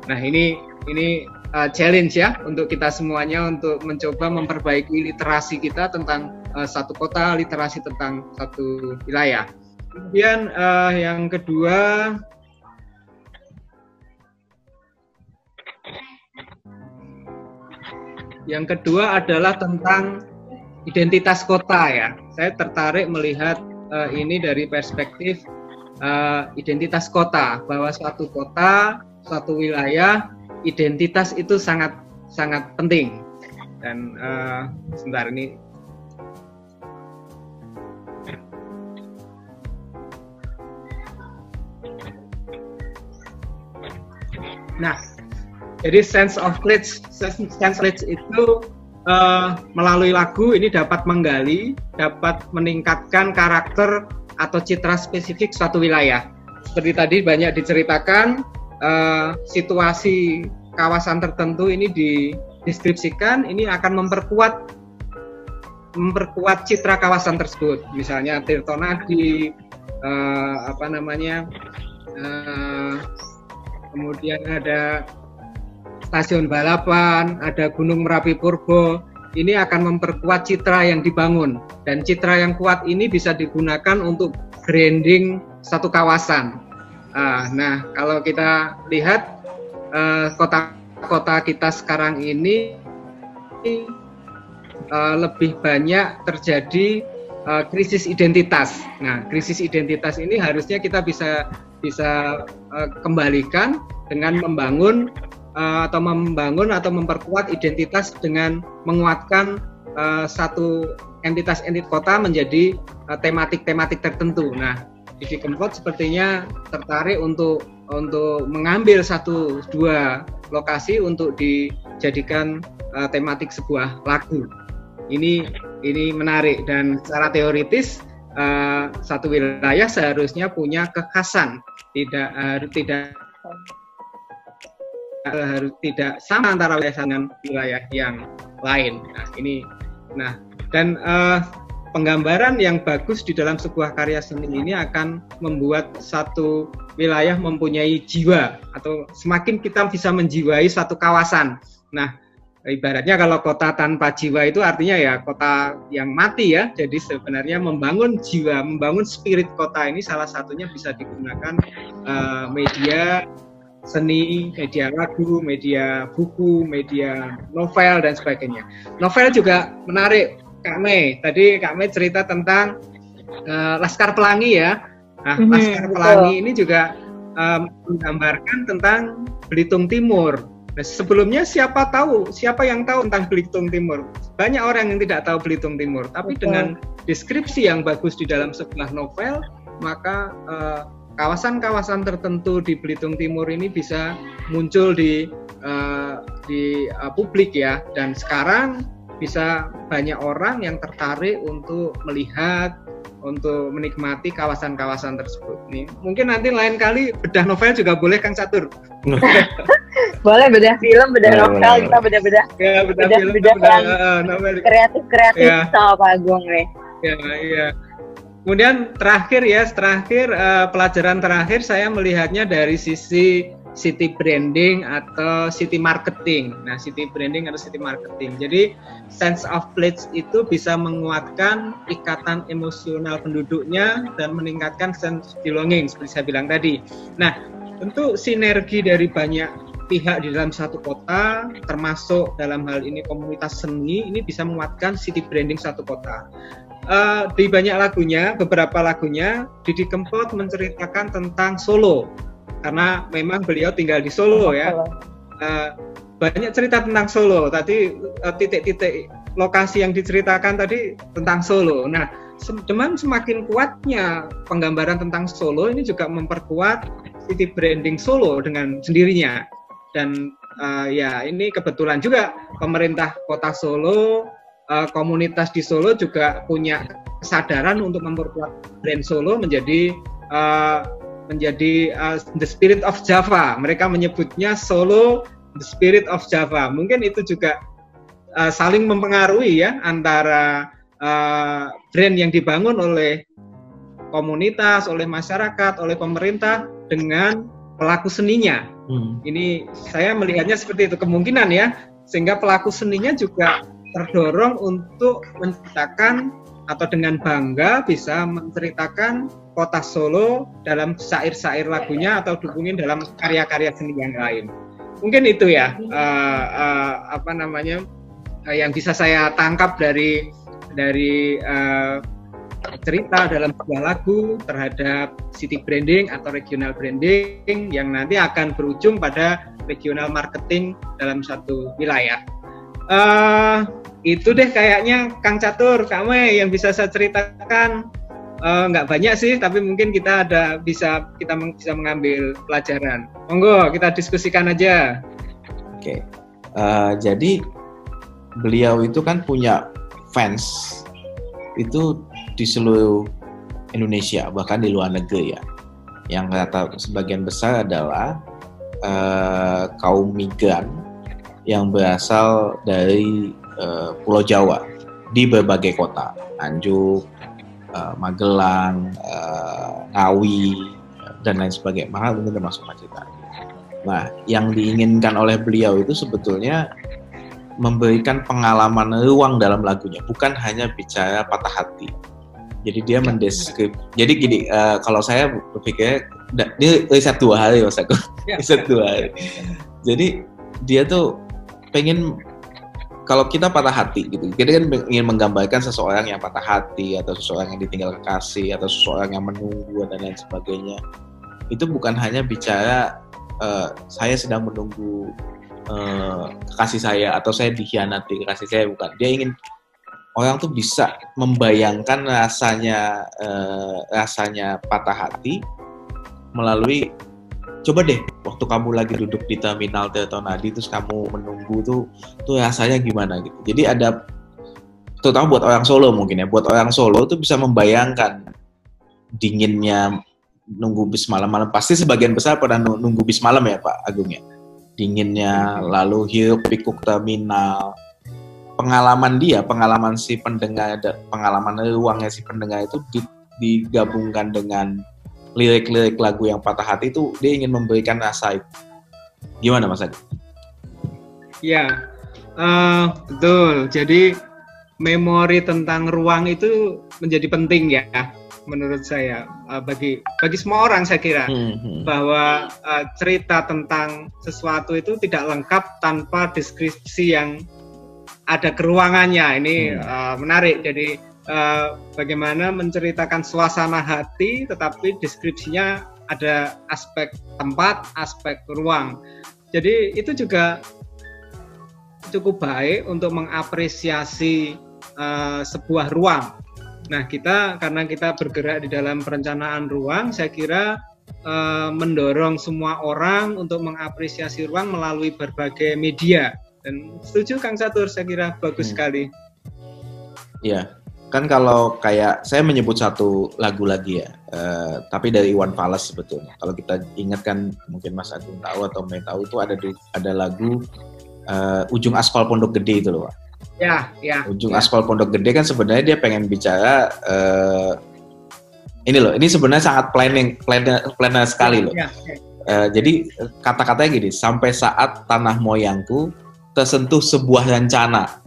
Nah, ini challenge ya untuk kita semuanya untuk mencoba memperbaiki literasi kita tentang satu kota, literasi tentang satu wilayah. Kemudian yang kedua, adalah tentang identitas kota ya. Saya tertarik melihat ini dari perspektif identitas kota, bahwa suatu kota, suatu wilayah, identitas itu sangat penting. Dan sebentar ini. Nah, jadi sense of place itu melalui lagu ini dapat menggali, dapat meningkatkan karakter atau citra spesifik suatu wilayah. Seperti tadi banyak diceritakan, situasi kawasan tertentu ini dideskripsikan, ini akan memperkuat citra kawasan tersebut. Misalnya Tirtonadi, kemudian ada stasiun balapan, ada Gunung Merapi Purbo, ini akan memperkuat citra yang dibangun, dan citra yang kuat ini bisa digunakan untuk branding satu kawasan. Nah, kalau kita lihat kota-kota kita sekarang ini lebih banyak terjadi krisis identitas. Nah, krisis identitas ini harusnya kita bisa kembalikan dengan membangun atau memperkuat identitas dengan menguatkan satu entitas kota menjadi tematik tertentu. Nah, Didi Kempot sepertinya tertarik untuk mengambil 1-2 lokasi untuk dijadikan tematik sebuah lagu. Ini menarik, dan secara teoritis satu wilayah seharusnya punya kekhasan, tidak sama antara wilayah dengan wilayah yang lain. Dan penggambaran yang bagus di dalam sebuah karya seni ini akan membuat satu wilayah mempunyai jiwa, atau semakin kita bisa menjiwai satu kawasan. Nah, ibaratnya kalau kota tanpa jiwa itu artinya ya kota yang mati ya. Jadi sebenarnya membangun jiwa, membangun spirit kota ini salah satunya bisa digunakan media seni, media lagu, media buku, media novel dan sebagainya. Novel juga menarik, Kak Mei. Tadi Kak Mei cerita tentang Laskar Pelangi ya. Nah, Laskar Pelangi ini juga menggambarkan tentang Belitung Timur. Nah, sebelumnya siapa yang tahu tentang Belitung Timur? Banyak orang yang tidak tahu Belitung Timur, tapi dengan deskripsi yang bagus di dalam sebuah novel, maka kawasan-kawasan tertentu di Belitung Timur ini bisa muncul di publik ya, dan sekarang bisa banyak orang yang tertarik untuk melihat, untuk menikmati kawasan-kawasan tersebut. Nih, mungkin nanti lain kali bedah novel juga boleh, Kang Catur. Boleh bedah film, bedah novel, kita bedah novel kreatif ya. Sama Pak Agung nih. Iya. Kemudian terakhir pelajaran terakhir saya melihatnya dari sisi city branding atau city marketing. Nah, city branding atau city marketing. Jadi sense of place itu bisa menguatkan ikatan emosional penduduknya dan meningkatkan sense belonging seperti saya bilang tadi. Nah, tentu sinergi dari banyak pihak di dalam satu kota, termasuk dalam hal ini komunitas seni, ini bisa menguatkan city branding satu kota. Di beberapa lagunya, Didi Kempot menceritakan tentang Solo, karena memang beliau tinggal di Solo ya. Banyak cerita tentang Solo. Tadi titik-titik lokasi yang diceritakan tadi tentang Solo. Nah, dengan semakin kuatnya penggambaran tentang Solo ini juga memperkuat city branding Solo dengan sendirinya. Dan ya ini kebetulan juga pemerintah Kota Solo, komunitas di Solo juga punya kesadaran untuk memperkuat brand Solo menjadi the spirit of Java. Mereka menyebutnya Solo the spirit of Java. Mungkin itu juga saling mempengaruhi ya antara brand yang dibangun oleh komunitas, oleh masyarakat, oleh pemerintah dengan pelaku seninya. Ini saya melihatnya seperti itu, kemungkinan ya, sehingga pelaku seninya juga terdorong untuk menciptakan atau dengan bangga bisa menceritakan kota Solo dalam syair-syair lagunya atau dihubungin dalam karya-karya seni yang lain. Mungkin itu ya yang bisa saya tangkap dari cerita dalam sebuah lagu terhadap city branding atau regional branding yang nanti akan berujung pada regional marketing dalam satu wilayah. Itu deh kayaknya Kang Catur, Kak Mei yang bisa saya ceritakan. Nggak banyak sih, tapi mungkin kita bisa mengambil pelajaran. Monggo kita diskusikan aja. Oke. Jadi beliau itu kan punya fans itu di seluruh Indonesia, bahkan di luar negeri ya. Yang kata sebagian besar adalah kaum migran yang berasal dari Pulau Jawa di berbagai kota, Nganjuk, Magelang, Ngawi, dan lain sebagainya. Maka mungkin termasuk Pacitan. Nah, yang diinginkan oleh beliau itu sebetulnya memberikan pengalaman ruang dalam lagunya, bukan hanya bicara patah hati. Jadi dia mendeskrip. Jadi gini, kalau saya berpikir dia riset 2 hari, Mas Agus. Riset 2 hari. Jadi dia tuh pengen, kalau kita patah hati gitu, kita kan ingin menggambarkan seseorang yang patah hati atau seseorang yang ditinggal kekasih atau seseorang yang menunggu dan lain sebagainya. Itu bukan hanya bicara saya sedang menunggu kekasih saya atau saya dikhianati kekasih saya, bukan. Dia ingin orang tuh bisa membayangkan rasanya patah hati melalui, coba deh waktu kamu lagi duduk di terminal Tirtonadi terus kamu menunggu tuh rasanya gimana gitu. Jadi ada, terutama buat orang Solo mungkin ya, buat orang Solo tuh bisa membayangkan dinginnya nunggu bis malam-malam. Pasti sebagian besar pada nunggu bis malam ya Pak Agung ya. Dinginnya, lalu hiruk pikuk terminal, pengalaman si pendengar, pengalaman ruangnya si pendengar itu digabungkan dengan lirik-lirik lagu yang patah hati, itu dia ingin memberikan rasa itu. Gimana Mas Agus? Ya, betul. Jadi memori tentang ruang itu menjadi penting ya, menurut saya, bagi semua orang saya kira, bahwa cerita tentang sesuatu itu tidak lengkap tanpa deskripsi yang ada keruangannya. Ini menarik. Jadi bagaimana menceritakan suasana hati, tetapi deskripsinya ada aspek tempat, aspek ruang. Jadi itu juga cukup baik untuk mengapresiasi sebuah ruang. Nah, karena kita bergerak di dalam perencanaan ruang, saya kira mendorong semua orang untuk mengapresiasi ruang melalui berbagai media. Dan setuju Kang Catur, saya kira bagus sekali. Iya, kan kalau kayak saya menyebut satu lagu lagi ya, tapi dari Iwan Fals sebetulnya. Kalau kita ingat kan, mungkin Mas Agung tahu atau Mei tahu, itu ada lagu Ujung Aspal Pondok Gede itu loh Pak. Ya. Ujung Aspal Pondok Gede kan sebenarnya dia pengen bicara ini sebenarnya sangat planner sekali loh. Jadi kata-katanya gini, sampai saat tanah moyangku tersentuh sebuah rencana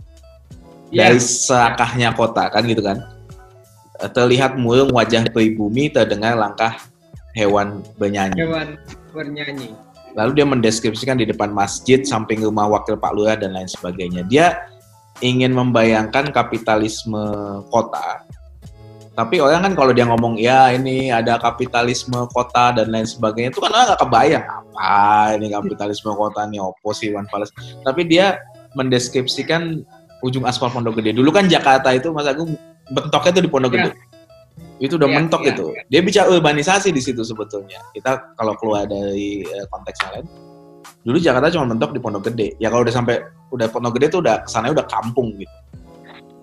dari serakahnya kota, kan gitu kan. Terlihat murung wajah pribumi, terdengar langkah hewan bernyanyi. Lalu dia mendeskripsikan di depan masjid, samping rumah wakil Pak Lurah dan lain sebagainya. Dia ingin membayangkan kapitalisme kota. Tapi orang kan kalau dia ngomong, ya ini ada kapitalisme kota dan lain sebagainya, itu kan orang nggak kebayang apa ini kapitalisme kota, nih opo sih Iwan Fals. Tapi dia mendeskripsikan Ujung Aspal Pondok Gede. Dulu kan Jakarta itu, Mas Agung, mentoknya itu di Pondok Gede. Itu udah mentok itu. Dia bicara urbanisasi di situ sebetulnya. Kita kalau keluar dari konteks yang lain, dulu Jakarta cuma mentok di Pondok Gede. Ya kalau udah Pondok Gede tuh udah kesannya udah kampung gitu.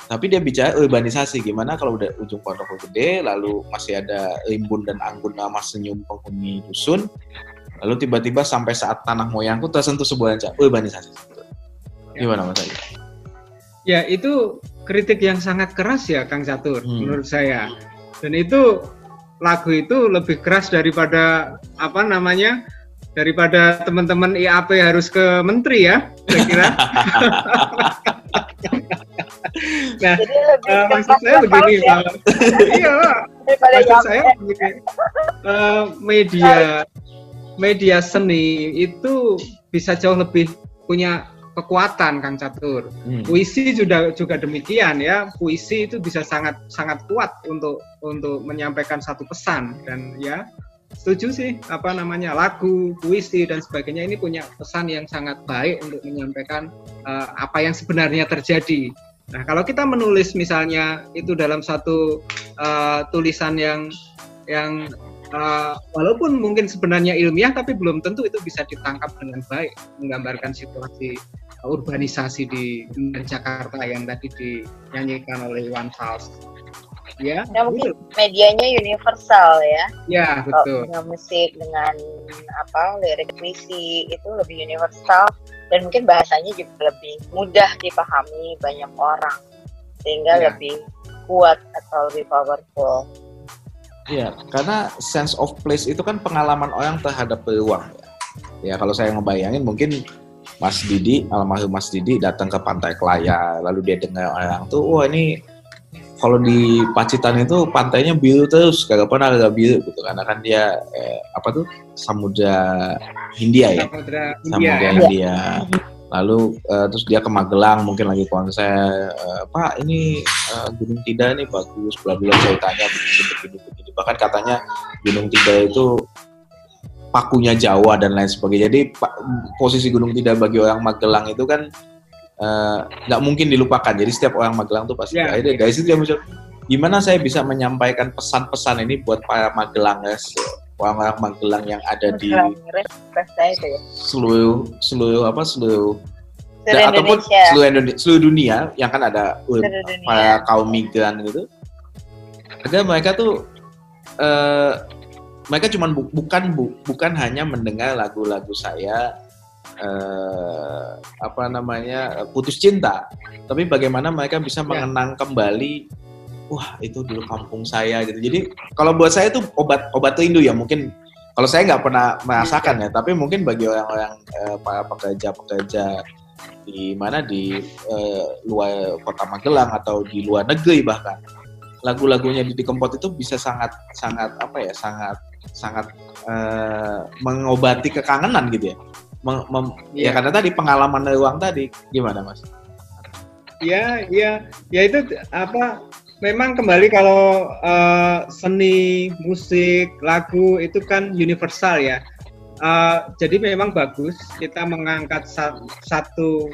Tapi dia bicara urbanisasi, gimana kalau udah ujung Pondok Gede, lalu masih ada rimbun dan anggun nama senyum penghuni dusun, lalu tiba-tiba sampai saat tanah moyangku tersentuh sebuah urbanisasi. Gimana Mas Ayu? Ya, itu kritik yang sangat keras ya Kang Catur, menurut saya. Dan itu lagu itu lebih keras daripada apa namanya, daripada teman-teman IAP harus ke menteri ya, saya kira. Nah, Jadi lebih maksud saya begini, ya, iya, daripada maksud saya Yape. begini, media seni itu bisa jauh lebih punya kekuatan, Kang Catur. Puisi juga demikian ya. Puisi itu bisa sangat kuat untuk menyampaikan satu pesan, dan ya setuju sih, apa namanya, lagu, puisi dan sebagainya ini punya pesan yang sangat baik untuk menyampaikan apa yang sebenarnya terjadi. Nah, kalau kita menulis misalnya itu dalam satu tulisan yang walaupun mungkin sebenarnya ilmiah, tapi belum tentu itu bisa ditangkap dengan baik, menggambarkan situasi urbanisasi di Jakarta yang tadi dinyanyikan oleh Iwan Fals. Ya, Mungkin medianya universal ya. Ya, betul. Dengan musik, dengan lirik puisi itu lebih universal, dan mungkin bahasanya juga lebih mudah dipahami banyak orang, sehingga lebih kuat atau lebih powerful. Iya, karena sense of place itu kan pengalaman orang terhadap peluang. Ya, kalau saya ngebayangin mungkin Mas Didi, almarhum Mas Didi datang ke Pantai Kelaya, lalu dia dengar orang tuh, wah ini kalau di Pacitan itu pantainya biru terus, kagak pernah ada biru gitu, karena kan dia Samudra Hindia ya, Samudra Hindia. Lalu terus dia ke Magelang, mungkin lagi konser, Pak ini Gunung Tidar ini bagus, bla-bla, saya tanya begini. Bahkan katanya Gunung Tidar itu pakunya Jawa dan lain sebagainya. Jadi posisi Gunung Tidar bagi orang Magelang itu kan nggak mungkin dilupakan. Jadi setiap orang Magelang tuh pasti akhirnya dari situ dia muncul, gimana saya bisa menyampaikan pesan-pesan ini buat para Magelangers, orang-orang Magelang yang ada di seluruh ataupun seluruh dunia yang kan ada para kaum migran gitu, agar mereka tuh mereka cuma bukan hanya mendengar lagu-lagu saya putus cinta, tapi bagaimana mereka bisa mengenang kembali, wah itu dulu kampung saya gitu. Jadi kalau buat saya itu obat rindu ya, mungkin kalau saya nggak pernah merasakan ya, tapi mungkin bagi orang-orang para pekerja di luar kota Magelang atau di luar negeri bahkan, lagu-lagunya Didi Kempot itu bisa sangat mengobati kekangenan gitu ya. Ya karena tadi pengalaman ruang tadi, gimana Mas? Ya itu memang kembali kalau seni, musik, lagu itu kan universal ya. Jadi memang bagus kita mengangkat satu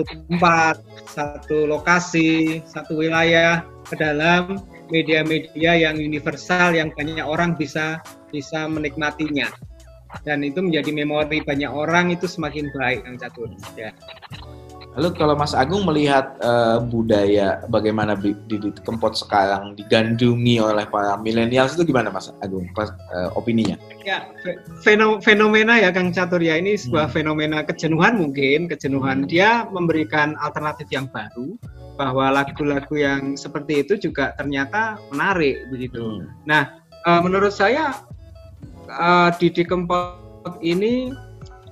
tempat, satu lokasi, satu wilayah ke dalam media-media yang universal yang banyak orang bisa menikmatinya. Dan itu menjadi memori banyak orang, itu semakin baik, Kang Catur. Ya. Lalu kalau Mas Agung melihat budaya bagaimana Didi Kempot sekarang digandrungi oleh para milenial itu gimana Mas Agung? Opininya? Ya, fenomena ya Kang Catur ya, ini sebuah fenomena kejenuhan mungkin, dia memberikan alternatif yang baru, bahwa lagu-lagu yang seperti itu juga ternyata menarik begitu. Nah, menurut saya Didi Kempot ini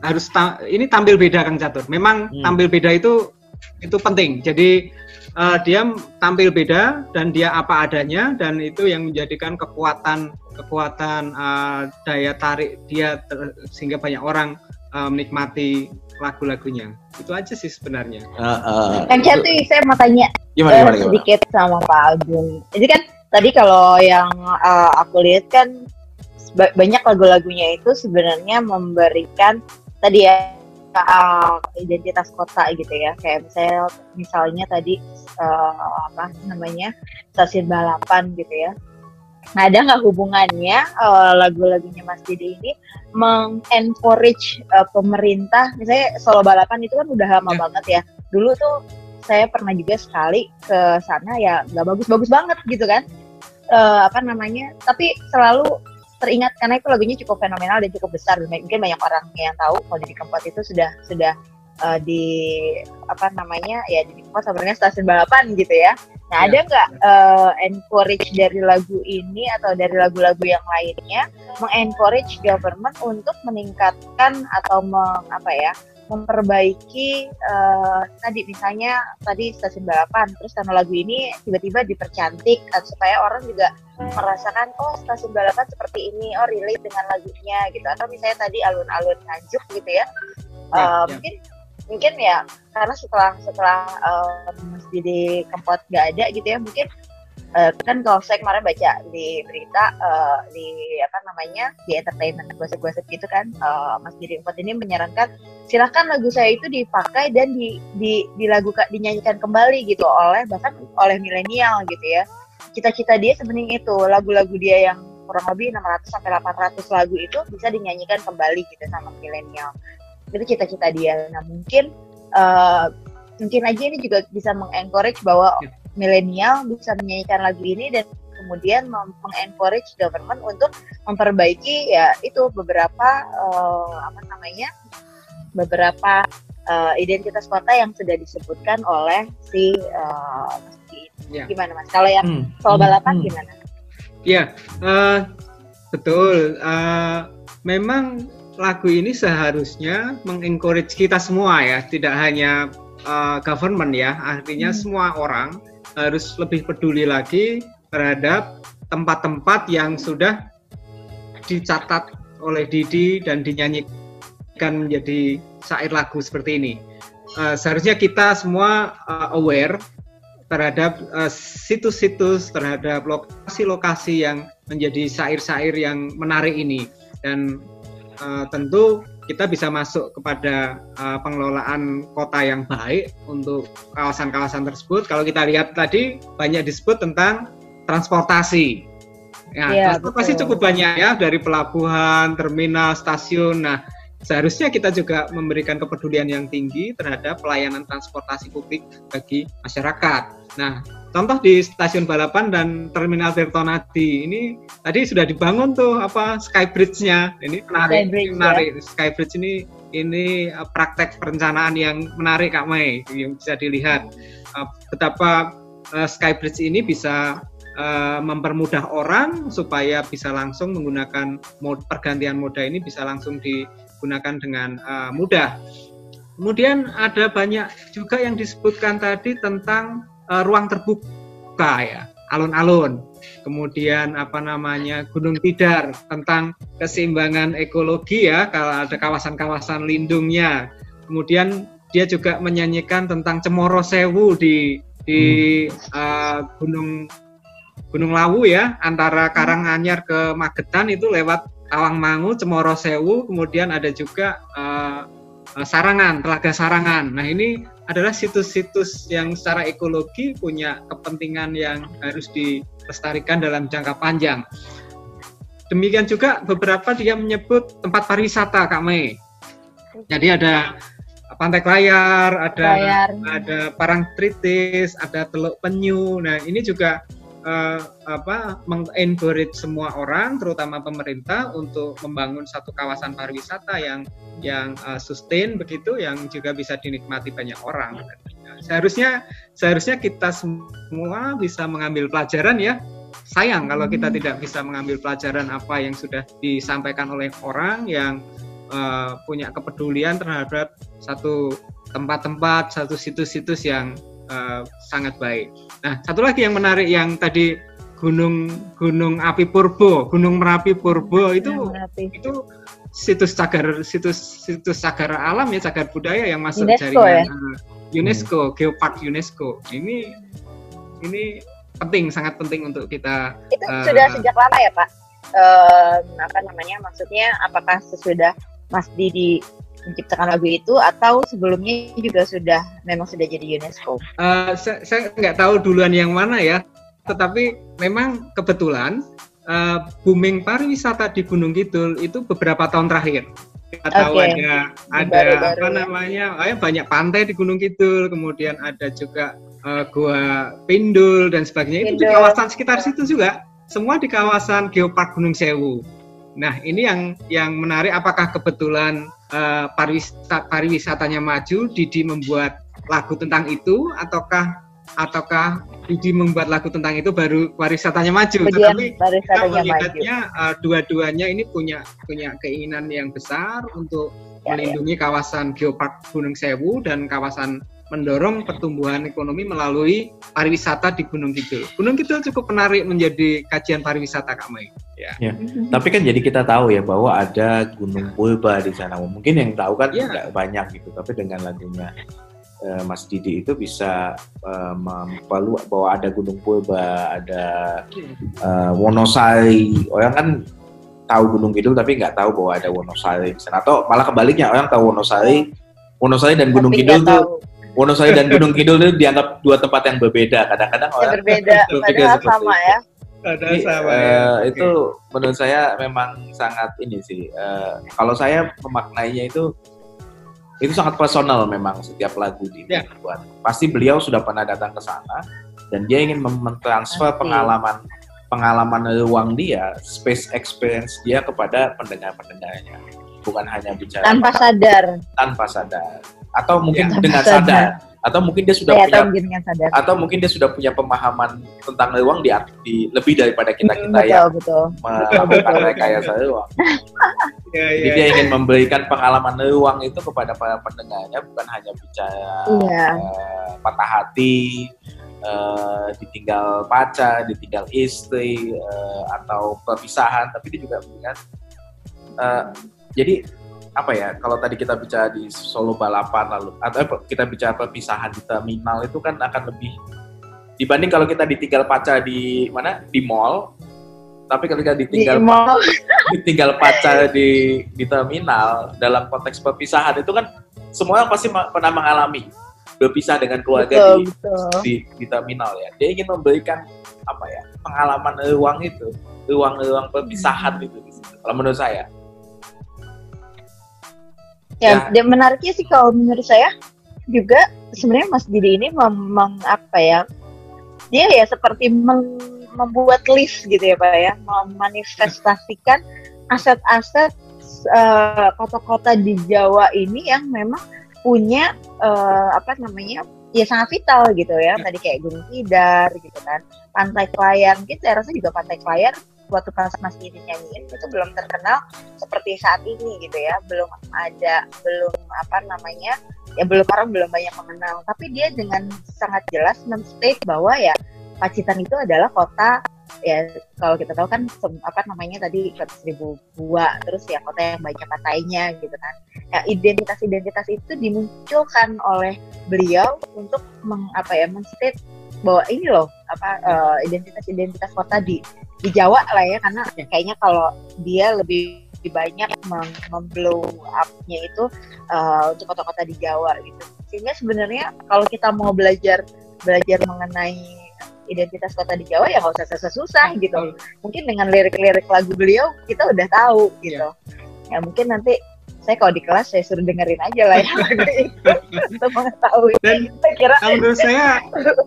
harus ini tampil beda Kang Catur. Memang tampil beda itu penting. Jadi dia tampil beda dan dia apa adanya, dan itu yang menjadikan kekuatan daya tarik dia sehingga banyak orang menikmati lagu-lagunya. Itu aja sih sebenarnya. Kang Catur, saya mau tanya sedikit sama Pak Agung. Jadi kan tadi kalau yang aku lihat kan banyak lagu-lagunya itu sebenarnya memberikan tadi ya identitas kota gitu ya, kayak misalnya tadi stasiun balapan gitu ya. Nah, ada nggak hubungannya lagu-lagunya Mas Didi ini mengencourage pemerintah, misalnya Solo Balapan itu kan udah lama banget ya. Dulu tuh saya pernah juga sekali ke sana, ya nggak bagus-bagus banget gitu kan, tapi selalu teringat karena itu lagunya cukup fenomenal dan cukup besar. Mungkin banyak orang yang tahu kalau Didi Kempot itu sudah Didi Kempot sebenarnya stasiun balapan gitu ya. Nah, ada nggak encourage dari lagu ini atau dari lagu-lagu yang lainnya mengencourage government untuk meningkatkan atau memperbaiki tadi misalnya stasiun balapan, terus karena lagu ini tiba-tiba dipercantik supaya orang juga merasakan stasiun balapan seperti ini, relate dengan lagunya gitu, atau misalnya tadi alun-alun Nganjuk gitu ya. Mungkin ya karena setelah Mas Didi Kempot nggak ada gitu ya, mungkin kan kalau saya kemarin baca di berita di entertainment gosip-gosip gitu kan, Mas Didi Kempot ini menyarankan silahkan lagu saya itu dipakai dan dinyanyikan kembali gitu bahkan oleh milenial gitu ya. Cita-cita dia sebenarnya itu lagu-lagu dia yang kurang lebih 600 sampai 800 lagu itu bisa dinyanyikan kembali gitu sama milenial. Itu cita-cita dia. Nah, mungkin aja ini juga bisa mengencourage bahwa milenial bisa menyanyikan lagu ini dan kemudian mengencourage government untuk memperbaiki ya itu beberapa identitas kota yang sudah disebutkan oleh si gimana Mas? Kalau yang soal balapan gimana? Ya, betul. Memang lagu ini seharusnya mengencourage kita semua ya, tidak hanya government ya, artinya semua orang harus lebih peduli lagi terhadap tempat-tempat yang sudah dicatat oleh Didi dan dinyanyikan menjadi syair lagu seperti ini. Seharusnya kita semua aware terhadap situs-situs, terhadap lokasi-lokasi yang menjadi syair-syair yang menarik ini, dan tentu kita bisa masuk kepada pengelolaan kota yang baik untuk kawasan-kawasan tersebut. Kalau kita lihat tadi banyak disebut tentang transportasi. Ya, transportasi betul. Cukup banyak ya, dari pelabuhan, terminal, stasiun. Nah, seharusnya kita juga memberikan kepedulian yang tinggi terhadap pelayanan transportasi publik bagi masyarakat. Nah, contoh di stasiun balapan dan terminal Tirtonadi ini tadi sudah dibangun tuh Skybridge-nya. Ini menarik. Skybridge ini praktek perencanaan yang menarik Kak Mai, yang bisa dilihat betapa Skybridge ini bisa mempermudah orang supaya bisa langsung menggunakan pergantian moda ini bisa langsung digunakan dengan mudah. Kemudian ada banyak juga yang disebutkan tadi tentang ruang terbuka ya, alun-alun. Kemudian Gunung Tidar, tentang keseimbangan ekologi ya, kalau ada kawasan-kawasan lindungnya. Kemudian dia juga menyanyikan tentang Cemoro Sewu di Gunung Lawu ya, antara Karanganyar ke Magetan itu lewat Tawangmangu, Cemoro Sewu, kemudian ada juga Sarangan, Telaga Sarangan. Nah, ini adalah situs-situs yang secara ekologi punya kepentingan yang harus dilestarikan dalam jangka panjang. Demikian juga beberapa dia menyebut tempat pariwisata Kak Mei. Jadi ada Pantai Klayar, ada Parangtritis, ada Teluk Penyu. Nah, ini juga mengencourage semua orang, terutama pemerintah, untuk membangun satu kawasan pariwisata yang sustain begitu, yang juga bisa dinikmati banyak orang. Seharusnya kita semua bisa mengambil pelajaran ya. Sayang kalau kita tidak bisa mengambil pelajaran apa yang sudah disampaikan oleh orang yang punya kepedulian terhadap satu tempat-tempat, satu situs-situs yang sangat baik. Nah, satu lagi yang menarik yang tadi Gunung Api Purbo, Gunung Merapi Purbo itu situs cagar alam ya, cagar budaya yang masuk UNESCO, jaringan UNESCO, Geopark UNESCO. Ini penting, sangat penting untuk kita. Itu sudah sejak lama ya Pak? Maksudnya apakah sesudah Mas Didi menciptakan lagu itu atau sebelumnya juga memang sudah jadi UNESCO? Saya nggak tahu duluan yang mana ya, tetapi memang kebetulan booming pariwisata di Gunung Kidul itu beberapa tahun terakhir. Kita tahu ada banyak pantai di Gunung Kidul, kemudian ada juga Gua Pindul dan sebagainya. Itu di kawasan sekitar situ juga, semua di kawasan Geopark Gunung Sewu. Nah, ini yang menarik, apakah kebetulan pariwisatanya maju, Didi membuat lagu tentang itu, ataukah Didi membuat lagu tentang itu baru pariwisatanya maju. Kemudian Tetapi kita pariwisatanya maju. melihatnya dua-duanya ini punya keinginan yang besar untuk melindungi kawasan Geopark Gunung Sewu dan kawasan mendorong pertumbuhan ekonomi melalui pariwisata di Gunung Kidul. Gunung Kidul cukup menarik menjadi kajian pariwisata, Kak Mai. Ya. Tapi kan jadi kita tahu ya bahwa ada Gunung Purba di sana. Mungkin yang tahu kan nggak banyak gitu. Tapi dengan lagunya Mas Didi itu bisa bahwa ada Gunung Purba, ada Wonosari. Orang kan tahu Gunung Kidul tapi nggak tahu bahwa ada Wonosari di sana. Atau malah kebaliknya, orang tahu Wonosari dan Gunung Kidul tuh. Wonosari dan Gunung Kidul itu dianggap dua tempat yang berbeda. Kadang-kadang orang berbeda, padahal sama ya. Jadi, itu menurut saya memang sangat ini sih. Kalau saya memaknainya itu sangat personal memang setiap lagu dibuat. Pasti beliau sudah pernah datang ke sana dan dia ingin mentransfer pengalaman ruang dia, space experience dia kepada pendengar-pendengarnya. Bukan hanya bicara tanpa sadar. Atau mungkin dengan sadar. Atau mungkin dia sudah mungkin dia sudah punya pemahaman tentang ruang di lebih daripada kita yang melakukan rekayasa ruang. Jadi dia ingin memberikan pengalaman ruang itu kepada para pendengarnya, bukan hanya bicara patah hati, ditinggal pacar, ditinggal istri, atau perpisahan, tapi dia juga melihat jadi apa ya, kalau tadi kita bicara di Solo balapan lalu atau kita bicara perpisahan di terminal itu kan akan lebih dibanding kalau kita ditinggal pacar di mall, tapi ketika ditinggal pacar di terminal dalam konteks perpisahan itu kan semua orang pasti pernah mengalami berpisah dengan keluarga di terminal ya. Dia ingin memberikan apa ya, pengalaman ruang perpisahan itu kalau menurut saya. Ya, dan menariknya sih kalau menurut saya juga sebenarnya Mas Didi ini dia ya seperti membuat list gitu ya Pak ya, memanifestasikan aset-aset kota-kota di Jawa ini yang memang punya ya sangat vital gitu ya. Tadi kayak Gunung Tidar gitu kan, Pantai Klayan, mungkin saya rasa juga Pantai Klayan waktu pas Mas Didi nyanyiin itu belum terkenal seperti saat ini gitu ya, belum orang belum banyak mengenal, tapi dia dengan sangat jelas men-state bahwa ya Pacitan itu adalah kota ya, kalau kita tahu kan tadi kota 1000 gua, terus ya kota yang banyak pantainya gitu kan. Ya, identitas itu dimunculkan oleh beliau untuk men-state bahwa ini loh identitas kota di Jawa lah ya, karena kayaknya kalau dia lebih banyak memblow up-nya itu untuk kota-kota di Jawa gitu. Sehingga sebenarnya kalau kita mau belajar mengenai identitas kota di Jawa ya nggak usah susah gitu. Mungkin dengan lirik-lirik lagu beliau kita udah tahu gitu. Ya mungkin nanti saya kalau di kelas saya suruh dengerin aja lah ya untuk mengetahui. Dan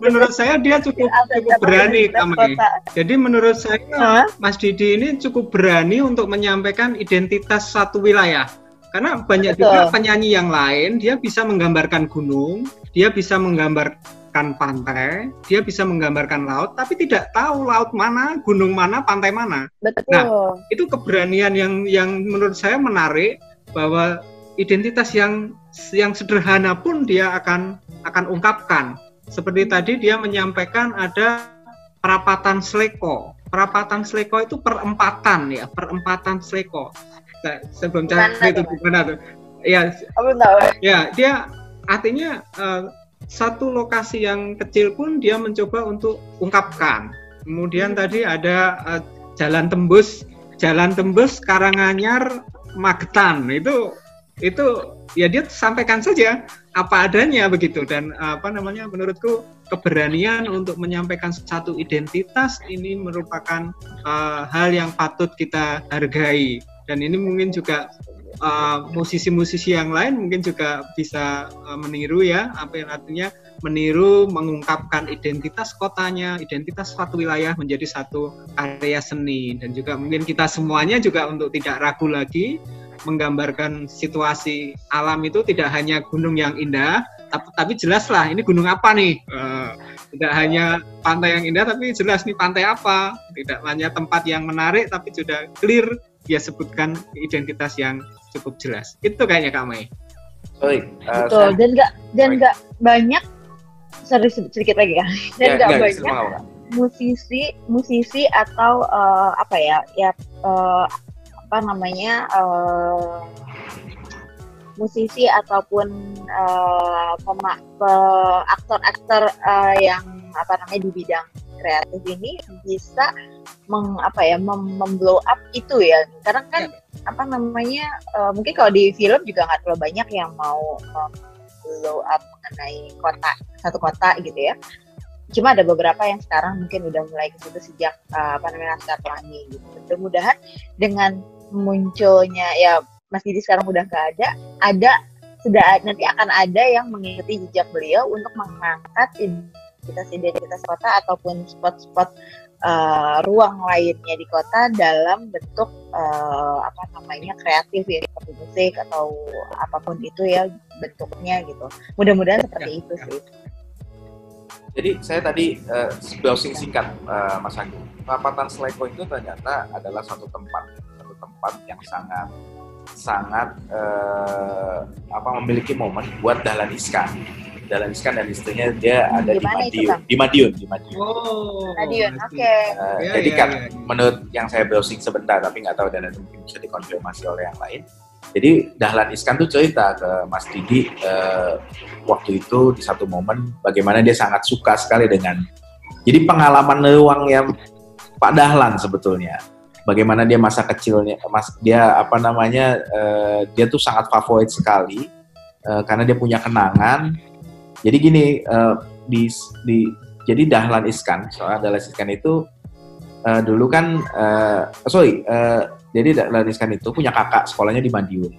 menurut saya dia cukup berani kami. Jadi menurut saya Mas Didi ini cukup berani untuk menyampaikan identitas satu wilayah. Karena banyak juga penyanyi yang lain, dia bisa menggambarkan gunung, dia bisa menggambarkan pantai, dia bisa menggambarkan laut, tapi tidak tahu laut mana, gunung mana, pantai mana. Betul. Nah, itu keberanian yang menurut saya menarik, bahwa identitas yang sederhana pun dia akan ungkapkan. Seperti tadi dia menyampaikan ada perapatan Sleko. Perapatan Sleko itu perempatan Sleko. Sebelum cari itu gimana tuh? Ya, dia artinya satu lokasi yang kecil pun dia mencoba untuk ungkapkan. Kemudian tadi ada jalan tembus Karanganyar Magetan, itu ya dia sampaikan saja apa adanya begitu. Dan menurutku keberanian untuk menyampaikan satu identitas ini merupakan hal yang patut kita hargai. Dan ini mungkin juga musisi-musisi yang lain mungkin juga bisa meniru ya, artinya meniru, mengungkapkan identitas kotanya, identitas suatu wilayah menjadi satu karya seni. Dan juga mungkin kita semuanya juga untuk tidak ragu lagi menggambarkan situasi alam itu tidak hanya gunung yang indah, tapi jelas lah ini gunung apa nih. Tidak hanya pantai yang indah, tapi jelas nih pantai apa. Tidak hanya tempat yang menarik, tapi sudah clear dia sebutkan identitas yang cukup jelas. Itu kayaknya Kak Mai. Sorry, betul. Dan nggak banyak. Sedikit lagi kan. Dan nggak banyak musisi atau musisi ataupun aktor-aktor yang di bidang kreatif ini bisa memblow up itu ya, karena kan mungkin kalau di film juga nggak terlalu banyak yang mau blow up mengenai satu kota gitu ya. Cuma ada beberapa yang sekarang mungkin udah mulai ke situ sejak Laskar Pelangi gitu. Mudah-mudahan dengan munculnya ya Mas Didi sekarang udah nggak nanti akan ada yang mengikuti jejak beliau untuk mengangkat identitas kota ataupun spot-spot ruang lainnya di kota dalam bentuk kreatif ya, seperti musik atau apapun itu ya bentuknya gitu. Mudah-mudahan seperti itu sih. Jadi saya tadi browsing singkat Mas Agung. Perapatan Sleko itu ternyata adalah satu tempat yang sangat memiliki momen buat Dahlan Iskan. Dahlan Iskan dan istrinya dia ada di Madiun. Oh, Madiun, oke. Jadi kan menurut yang saya browsing sebentar, tapi nggak tahu dan itu mungkin bisa dikonfirmasi oleh yang lain. Jadi Dahlan Iskan tuh cerita ke Mas Didi waktu itu di satu momen bagaimana dia sangat suka sekali dengan jadi pengalaman ruang yang Pak Dahlan sebetulnya. Bagaimana dia masa kecilnya, dia tuh sangat favorit sekali karena dia punya kenangan. Jadi gini, jadi Dahlan Iskan itu dulu kan, jadi Dahlan Iskan itu punya kakak sekolahnya di Madiun.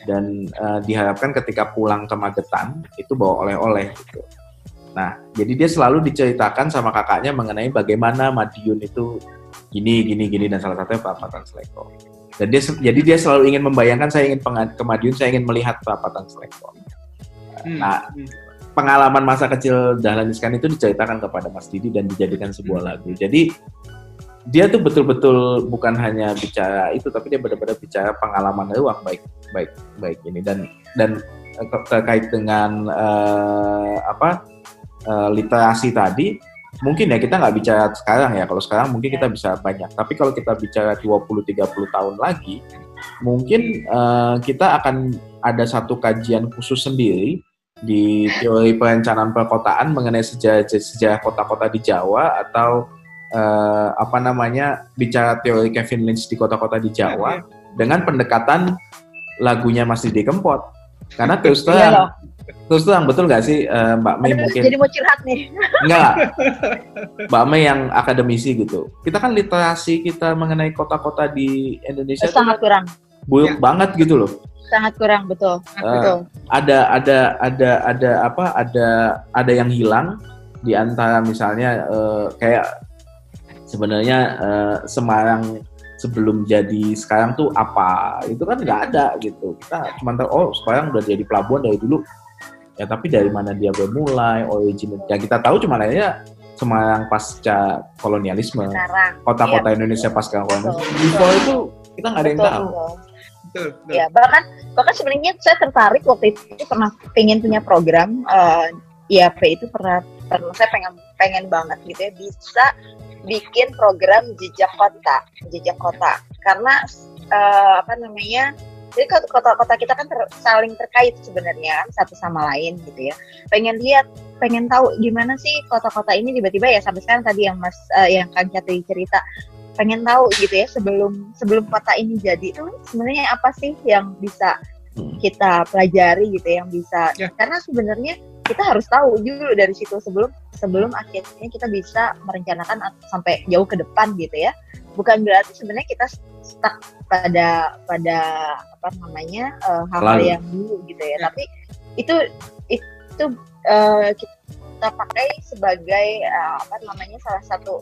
Dan diharapkan ketika pulang ke Magetan, itu bawa oleh-oleh gitu. Nah, jadi dia selalu diceritakan sama kakaknya mengenai bagaimana Madiun itu gini, dan salah satunya Perapatan Sleko. Dan dia selalu ingin membayangkan, saya ingin ke Madiun, saya ingin melihat Perapatan Sleko. Nah, pengalaman masa kecil Dahlan Iskan itu diceritakan kepada Mas Didi dan dijadikan sebuah lagu. Jadi dia tuh betul-betul bukan hanya bicara itu, tapi dia benar-benar bicara pengalaman ruang baik ini dan terkait dengan literasi tadi. Mungkin ya kita nggak bicara sekarang ya, kalau sekarang mungkin kita bisa banyak, tapi kalau kita bicara 20-30 tahun lagi, mungkin kita akan ada satu kajian khusus sendiri di teori perencanaan perkotaan mengenai sejarah kota-kota di Jawa atau bicara teori Kevin Lynch di kota-kota di Jawa dengan pendekatan lagunya Mas Didi Kempot. Karena terus terang betul nggak sih Mbak Mei mungkin? Jadi mau curhat nih. Enggak. Mbak Mei yang akademisi gitu. Kita kan literasi kita mengenai kota-kota di Indonesia sangat kurang. Buruk banget gitu loh. Sangat kurang, betul. Betul. Ada yang hilang di antara misalnya kayak sebenarnya Semarang sebelum jadi sekarang tuh apa, itu kan nggak ada gitu. Kita cuma tahu sekarang udah jadi pelabuhan dari dulu ya, tapi dari mana dia bermulai, origin yang kita tahu cuma lainnya Semarang pasca kolonialisme, kota-kota Indonesia pasca kolonialisme. Before itu kita nggak ada yang tahu. Betul. Ya, bahkan sebenarnya saya tertarik waktu itu pernah pengen punya program IAP itu pernah saya pengen banget gitu ya, bisa bikin program jejak kota karena jadi kota-kota kita kan saling terkait sebenarnya satu sama lain gitu ya. Pengen tahu gimana sih kota-kota ini tiba-tiba ya sampai sekarang tadi yang yang Kang Cati cerita, pengen tahu gitu ya sebelum kota ini jadi itu sebenarnya apa sih yang bisa kita pelajari gitu, yang bisa karena sebenarnya kita harus tahu dulu dari situ sebelum akhirnya kita bisa merencanakan sampai jauh ke depan gitu ya. Bukan berarti sebenarnya kita stuck pada hal-hal yang dulu gitu ya. Tapi itu kita pakai sebagai salah satu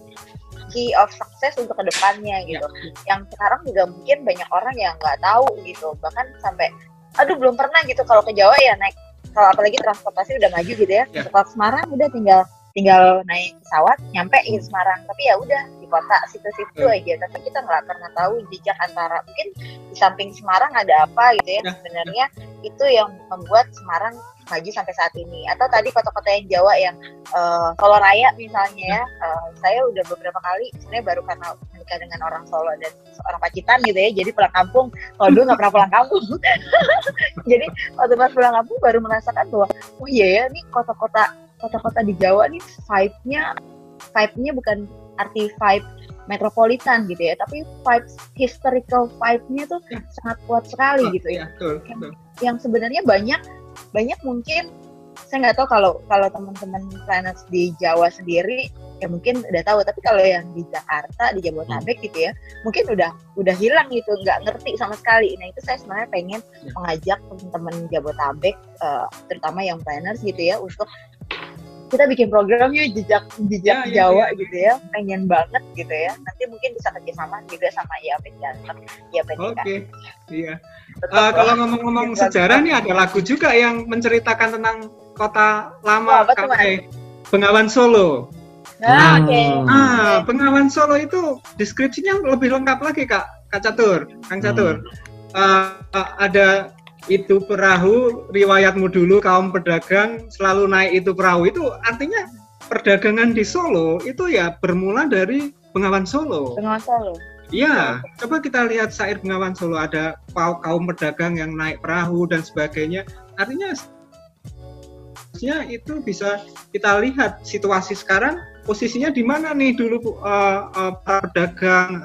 key of success untuk kedepannya gitu. Yang sekarang juga mungkin banyak orang yang nggak tahu gitu, bahkan sampai belum pernah gitu kalau ke Jawa ya naik kalau apalagi transportasi udah maju gitu ya. Ya. Kalau Semarang udah tinggal naik pesawat nyampe di Semarang, tapi ya udah di kota situ-situ aja, tapi kita nggak pernah tahu jejak antara mungkin di samping Semarang ada apa gitu ya. Sebenarnya itu yang membuat Semarang maju sampai saat ini. Atau tadi kota-kota yang Jawa yang Solo Raya misalnya ya, saya udah beberapa kali sebenarnya baru karena menikah dengan orang Solo dan orang Pacitan gitu ya, jadi pulang kampung. Kalau dulu nggak pernah pulang kampung jadi waktu pas pulang kampung baru merasakan bahwa oh iya ya, nih kota-kota di Jawa nih vibe-nya bukan arti vibe metropolitan gitu ya, tapi vibes historical vibe-nya tuh sangat kuat sekali gitu ya. Yang sebenarnya banyak mungkin saya nggak tahu kalau teman-teman planners di Jawa sendiri ya mungkin udah tahu, tapi kalau yang di Jakarta, di Jabodetabek gitu ya, mungkin udah hilang gitu, nggak ngerti sama sekali. Nah itu saya sebenarnya pengen mengajak teman-teman Jabodetabek, terutama yang planners gitu ya, untuk kita bikin program yuk jejak Jawa gitu ya, pengen banget gitu ya. Nanti mungkin bisa kerjasama juga sama IAP Jateng. Oke, iya. Kalau ngomong-ngomong sejarah nih, ada lagu juga yang menceritakan tentang kota lama Bengawan Solo. Bengawan Solo itu deskripsinya lebih lengkap lagi Kang Catur. Ada itu perahu, riwayatmu dulu kaum pedagang selalu naik itu perahu, itu artinya perdagangan di Solo itu ya bermula dari Bengawan Solo. Iya, coba kita lihat syair Bengawan Solo, ada kaum pedagang yang naik perahu dan sebagainya. Artinya itu bisa kita lihat situasi sekarang posisinya di mana nih. Dulu pedagang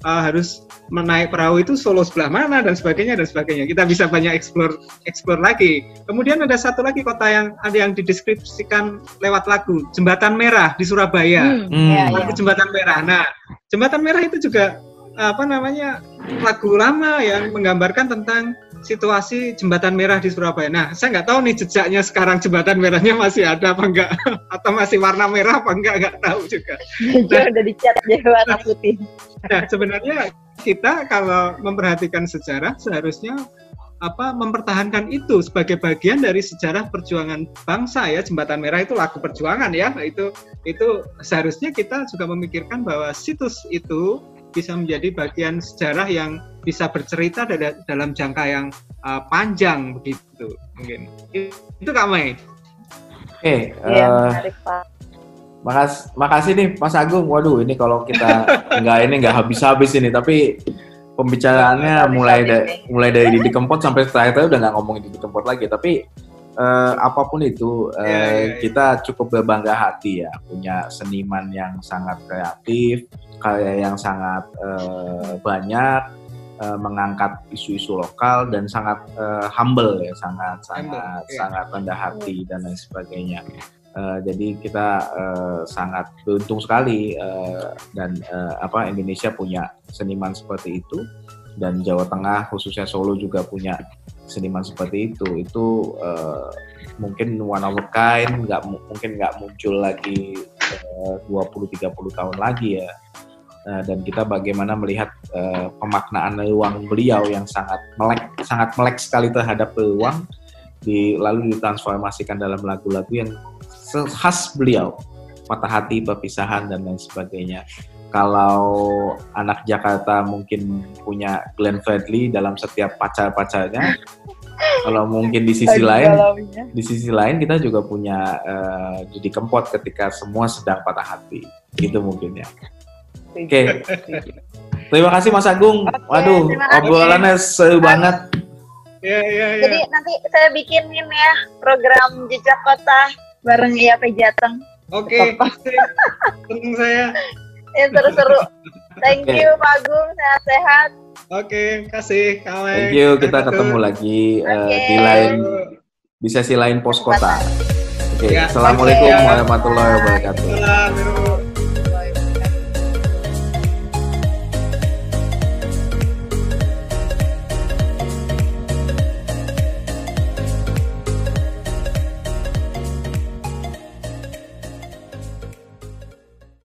harus menaik perahu itu Solo sebelah mana dan sebagainya. Kita bisa banyak explore lagi. Kemudian ada satu lagi kota yang ada yang dideskripsikan lewat lagu, Jembatan Merah di Surabaya. Lagu Jembatan Merah. Nah, Jembatan Merah itu juga lagu lama yang menggambarkan tentang situasi Jembatan Merah di Surabaya. Nah, saya nggak tahu nih jejaknya sekarang Jembatan Merahnya masih ada apa enggak, atau masih warna merah apa enggak, nggak tahu juga. Udah dicat jadi warna putih. Nah, sebenarnya kita kalau memperhatikan sejarah seharusnya mempertahankan itu sebagai bagian dari sejarah perjuangan bangsa ya. Jembatan Merah itu lagu perjuangan ya. Itu seharusnya kita juga memikirkan bahwa situs itu bisa menjadi bagian sejarah yang bisa bercerita dalam jangka yang panjang begitu mungkin. Itu Kak Mai. Oke, menarik Pak. Makasih nih Mas Agung. Waduh, ini kalau kita nggak habis-habis ini, tapi pembicaraannya mulai dari Didi Kempot sampai terakhir udah nggak ngomongin Didi Kempot lagi. Tapi apapun itu, kita cukup berbangga hati ya, punya seniman yang sangat kreatif, karya yang sangat banyak, mengangkat isu-isu lokal dan sangat humble ya, sangat rendah hati dan lain sebagainya. Jadi kita sangat beruntung sekali dan Indonesia punya seniman seperti itu, dan Jawa Tengah khususnya Solo juga punya seniman seperti itu. Itu mungkin one of a kind, mungkin nggak muncul lagi 20-30 tahun lagi ya. Dan kita bagaimana melihat pemaknaan peluang beliau yang sangat melek sekali terhadap peluang, lalu ditransformasikan dalam lagu-lagu yang khas beliau, Patah Hati, Perpisahan dan lain sebagainya. Kalau anak Jakarta mungkin punya Glenn Fredly dalam setiap pacar-pacarnya, kalau mungkin di sisi lain kita juga punya Didi Kempot ketika semua sedang patah hati, gitu mungkin ya. Oke. Terima kasih Mas Agung. Waduh, obrolannya seru banget. Iya. Jadi nanti saya bikinin ya program Jejak Kota bareng IAP Jateng. Oke. Senang saya. Ya, seru-seru. Thank you Pak Agung, sehat-sehat. Oke, kasih Kak Mai. Thank you, kita ketemu lagi di sesi lain Pos Kota. Oke, Assalamualaikum warahmatullahi wabarakatuh.